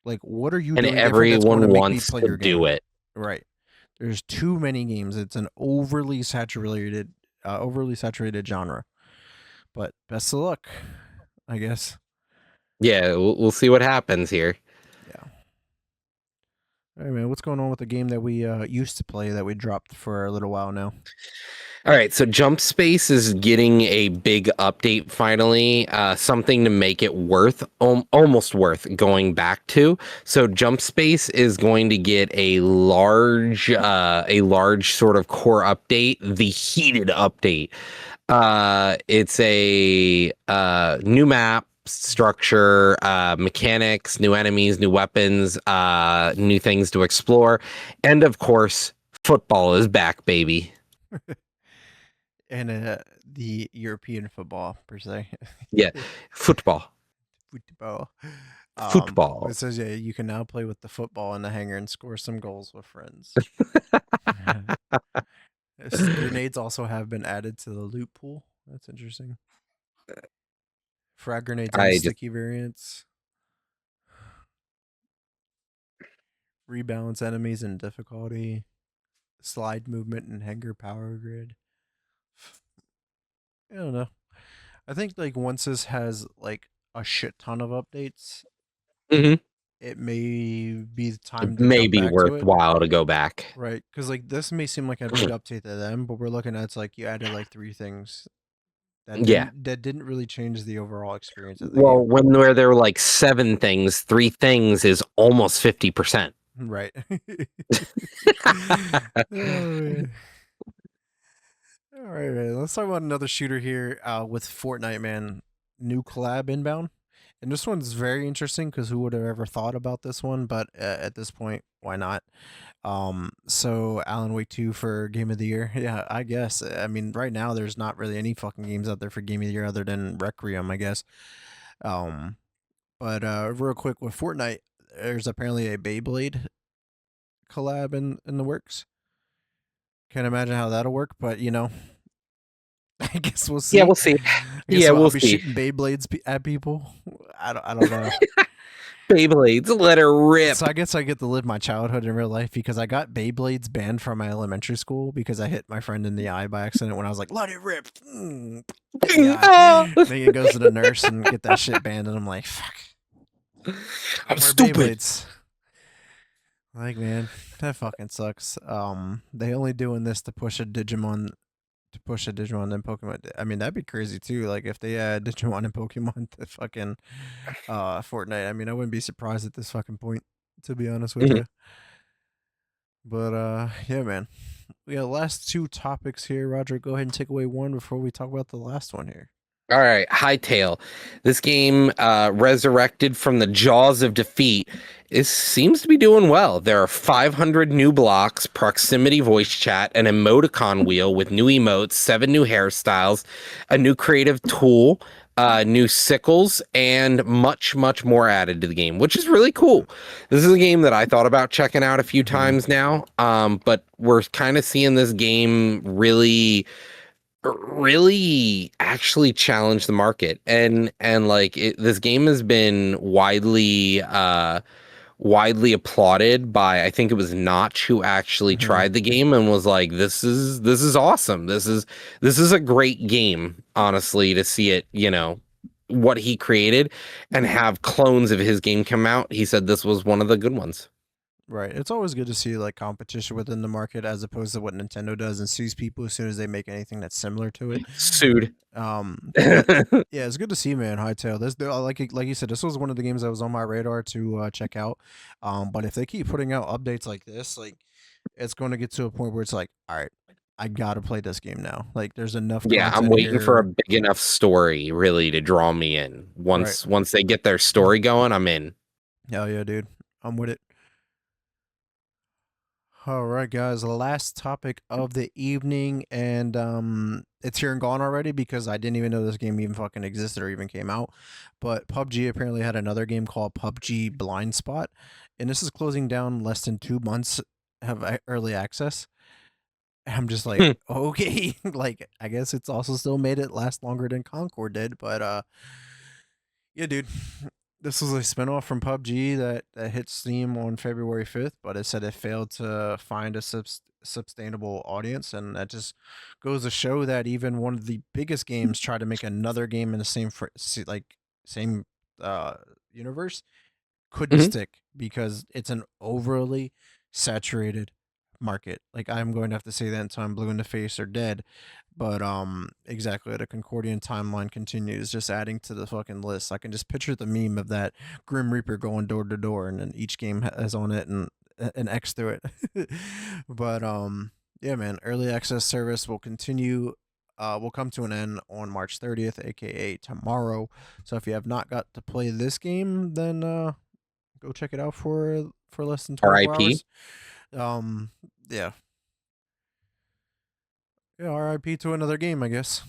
Like, what are you And doing different that's going to everyone make me wants play to your do game? it. Right. There's too many games. It's an overly saturated genre. But best of luck, I guess. Yeah, we'll see what happens here. Yeah. Hey man, what's going on with the game that we used to play that we dropped for a little while now? All right, so Jump Space is getting a big update finally, something to make it worth, almost worth going back to. So Jump Space is going to get a large sort of core update, the heated update. It's a new map structure, mechanics, new enemies, new weapons, new things to explore, and of course, football is back, baby. And the European football per se. Yeah, football, Football. It football. says yeah, you can now play with the football in the hangar and score some goals with friends. Grenades also have been added to the loot pool. That's interesting. Frag grenades and I just sticky variants. Rebalance enemies in difficulty. Slide movement and hangar power grid. I don't know. I think like once this has like a shit ton of updates, mhm. it may be the time It to may jump be back to it. worthwhile to go back. Right, because like this may seem like a big update to them, but we're looking at it's like you added like three things Yeah. that didn't really change the overall experience of the Well, game. when where there were like seven things, three things is almost 50%. Right. Oh, man. All right, man. Let's talk about another shooter here with Fortnite, man. New collab inbound. And this one's very interesting because who would have ever thought about this one? But at this point, why not? So Alan Wake 2 for Game of the Year. Yeah, I guess. I mean, right now there's not really any fucking games out there for Game of the Year other than Requiem, I guess. Um, but real quick with Fortnite, there's apparently a Beyblade collab in the works. Can't imagine how that'll work, but you know, I guess we'll Yeah, see. we'll see. I guess Yeah, I'll we'll be see. shooting Beyblades at people. I don't know. Beyblades, let her So rip. I guess I get to live my childhood in real life because I got Beyblades banned from my elementary school because I hit my friend in the eye by accident when I was like, "Let it rip!" In the eye. Ah! Then he goes to the nurse and get that shit banned, and I'm like, "Fuck, I'm wear stupid. Beyblades." Like, man, that fucking sucks. They only doing this to push a Digimon and Pokemon. I mean, that'd be crazy too. Like if they add Digimon and Pokemon to fucking Fortnite. I mean, I wouldn't be surprised at this fucking point, to be honest with Mhm. you. But yeah, man. We got last two topics here. Roger, go ahead and take away one before we talk about the last one here. All right, Hightail. This game, resurrected from the jaws of defeat, seems to be doing well. There are 500 new blocks, proximity voice chat, an emoticon wheel with new emotes, 7 new hairstyles, a new creative tool, new sickles, and much more added to the game, which is really cool. This is a game that I thought about checking out a few Hmm. times now, but we're kind of seeing this game really actually challenge the market, and like this game has been widely applauded by, I think it was Notch, who actually Hmm. tried the game and was like, this is awesome. This is a great game, honestly, to see it, what he created and have clones of his game come out. He said this was one of the good ones. Right. It's always good to see like competition within the market as opposed to what Nintendo does and sues people as soon as they make anything that's similar to it. Sued. But yeah, yeah, it's good to see, man. Hightail. Like you said, this was one of the games that was on my radar to check out. But if they keep putting out updates like this, like it's going to get to a point where it's like, all right, I gotta play this game now. Like, there's enough Yeah, I'm content waiting for a here. big enough story really to draw me in. Right. Once they get their story going, I'm in. Hell yeah, dude. I'm with it. All right, guys. The last topic of the evening, and it's here and gone already because I didn't even know this game even fucking existed or even came out. But PUBG apparently had another game called PUBG Blind Spot, and this is closing down less than 2 months of early access. I'm just like, Hmm. okay, like I guess it's also still made it last longer than Concord did, but yeah, dude. This was a spinoff from PUBG that hit Steam on February 5th, but it said it failed to find a sustainable audience, and that just goes to show that even one of the biggest games tried to make another game in the same uh universe couldn't Mhm. stick because it's an overly saturated market. Like I'm going to have to say that until I'm blue in the face or dead. But exactly, the Concordian timeline continues, just adding to the fucking list. I can just picture the meme of that Grim Reaper going door to door, and then each game has on it and an X through it. But yeah, man, early access service will continue. Will come to an end on March 30th, aka tomorrow. So if you have not got to play this game, then go check it out for less than 24 RIP. hours. Um, yeah, yeah. RIP to another game, I guess.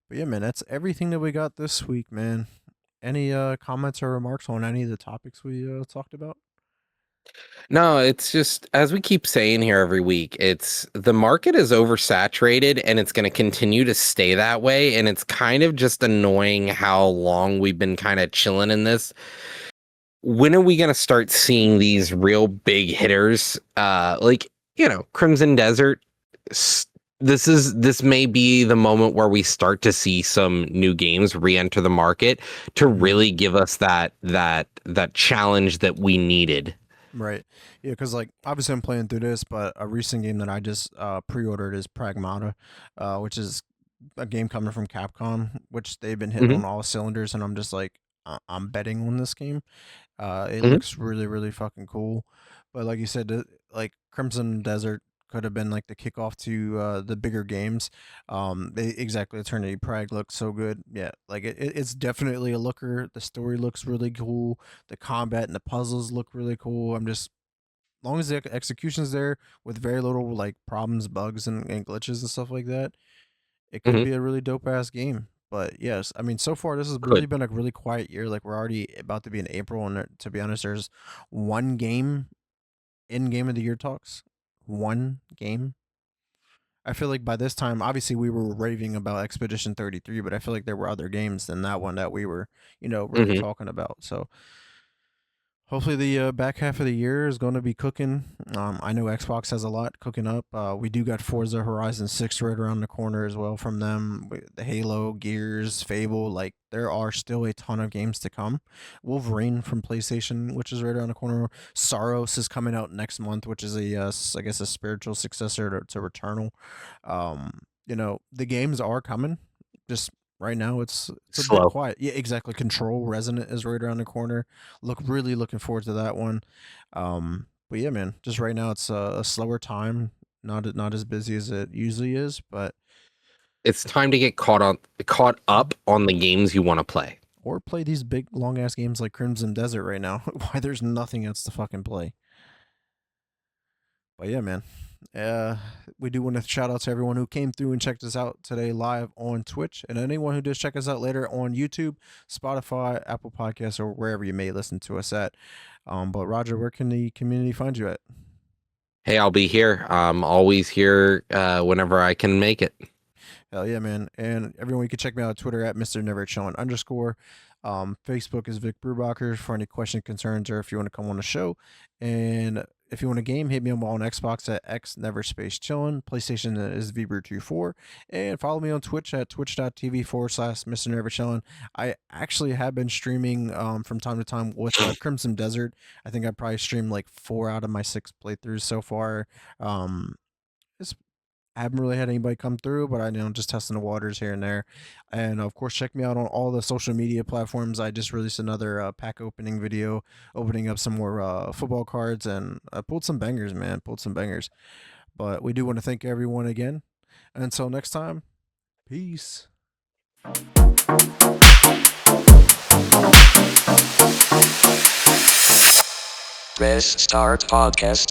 But yeah, man, that's everything that we got this week, man. Any comments or remarks on any of the topics we talked about? No, it's just as we keep saying here every week, it's the market is oversaturated and it's going to continue to stay that way. And it's kind of just annoying how long we've been kind of chilling in this. When are we going to start seeing these real big hitters? Like, Crimson Desert. s- this may be the moment where we start to see some new games re-enter the market to Mm-hmm. really give us that challenge that we needed. Right. Yeah, because like obviously I'm playing through this, but a recent game that I just pre-ordered is Pragmata, which is a game coming from Capcom, which they've been hitting Hmm. on all cylinders, and I'm just like, I'm betting on this game. It Hmm. looks really fucking cool. But like you said, like Crimson Desert could have been like the kickoff to the bigger games. Exactly, Eternity Prague looks so good. Yeah, like it's definitely a looker. The story looks really cool. The combat and the puzzles look really cool. I'm just long as the execution's there with very little like problems, bugs, and glitches and stuff like that, it could Hmm. be a really dope ass game. But yes, I mean, so far this has really Could. been a really quiet year. Like we're already about to be in April, and to be honest, there's one game in Game of the Year talks. One game. I feel like by this time, obviously we were raving about Expedition 33, but I feel like there were other games than that one that we were, really Hmm. talking about. So hopefully the back half of the year is going to be cooking. I know Xbox has a lot cooking up. We do got Forza Horizon 6 right around the corner as well from them. The Halo, Gears, Fable, like there are still a ton of games to come. Wolverine from PlayStation, which is right around the corner. Saros is coming out next month, which is I guess a spiritual successor to Returnal. The games are coming. Just right now it's a bit Slow. quiet. Yeah, exactly. Control Resonant is right around the corner. Really looking forward to that one. But yeah, man, just right now it's a slower time, not as busy as it usually is, but It's time to get caught up on the games you want to play. or play these big long ass games like Crimson Desert right now. Why there's nothing else to fucking play. But yeah, man. We do want to shout out to everyone who came through and checked us out today live on Twitch, and anyone who does check us out later on YouTube, Spotify, Apple Podcasts, or wherever you may listen to us at. But Roger, where can the community find you at? Hey, I'll be here. I'm always here whenever I can make it. Hell yeah, man. And everyone, you can check me out on Twitter at Mr. Never Chillin _. Facebook is Vic Brubacher for any question, concerns, or if you want to come on the show. And if you want a game, hit me on Xbox at X Never Space Chillin. PlayStation is VBrew24. And follow me on Twitch at twitch.tv /Mr. Never Chillin. I actually have been streaming from time to time with Crimson Desert. I think I probably streamed like 4 out of my 6 playthroughs so far. It's I haven't really had anybody come through, but I know just testing the waters here and there. And of course, check me out on all the social media platforms. I just released another pack opening video, opening up some more football cards, and I pulled some bangers, man. Pulled some bangers. But we do want to thank everyone again. Until next time, peace. Press Start Podcast.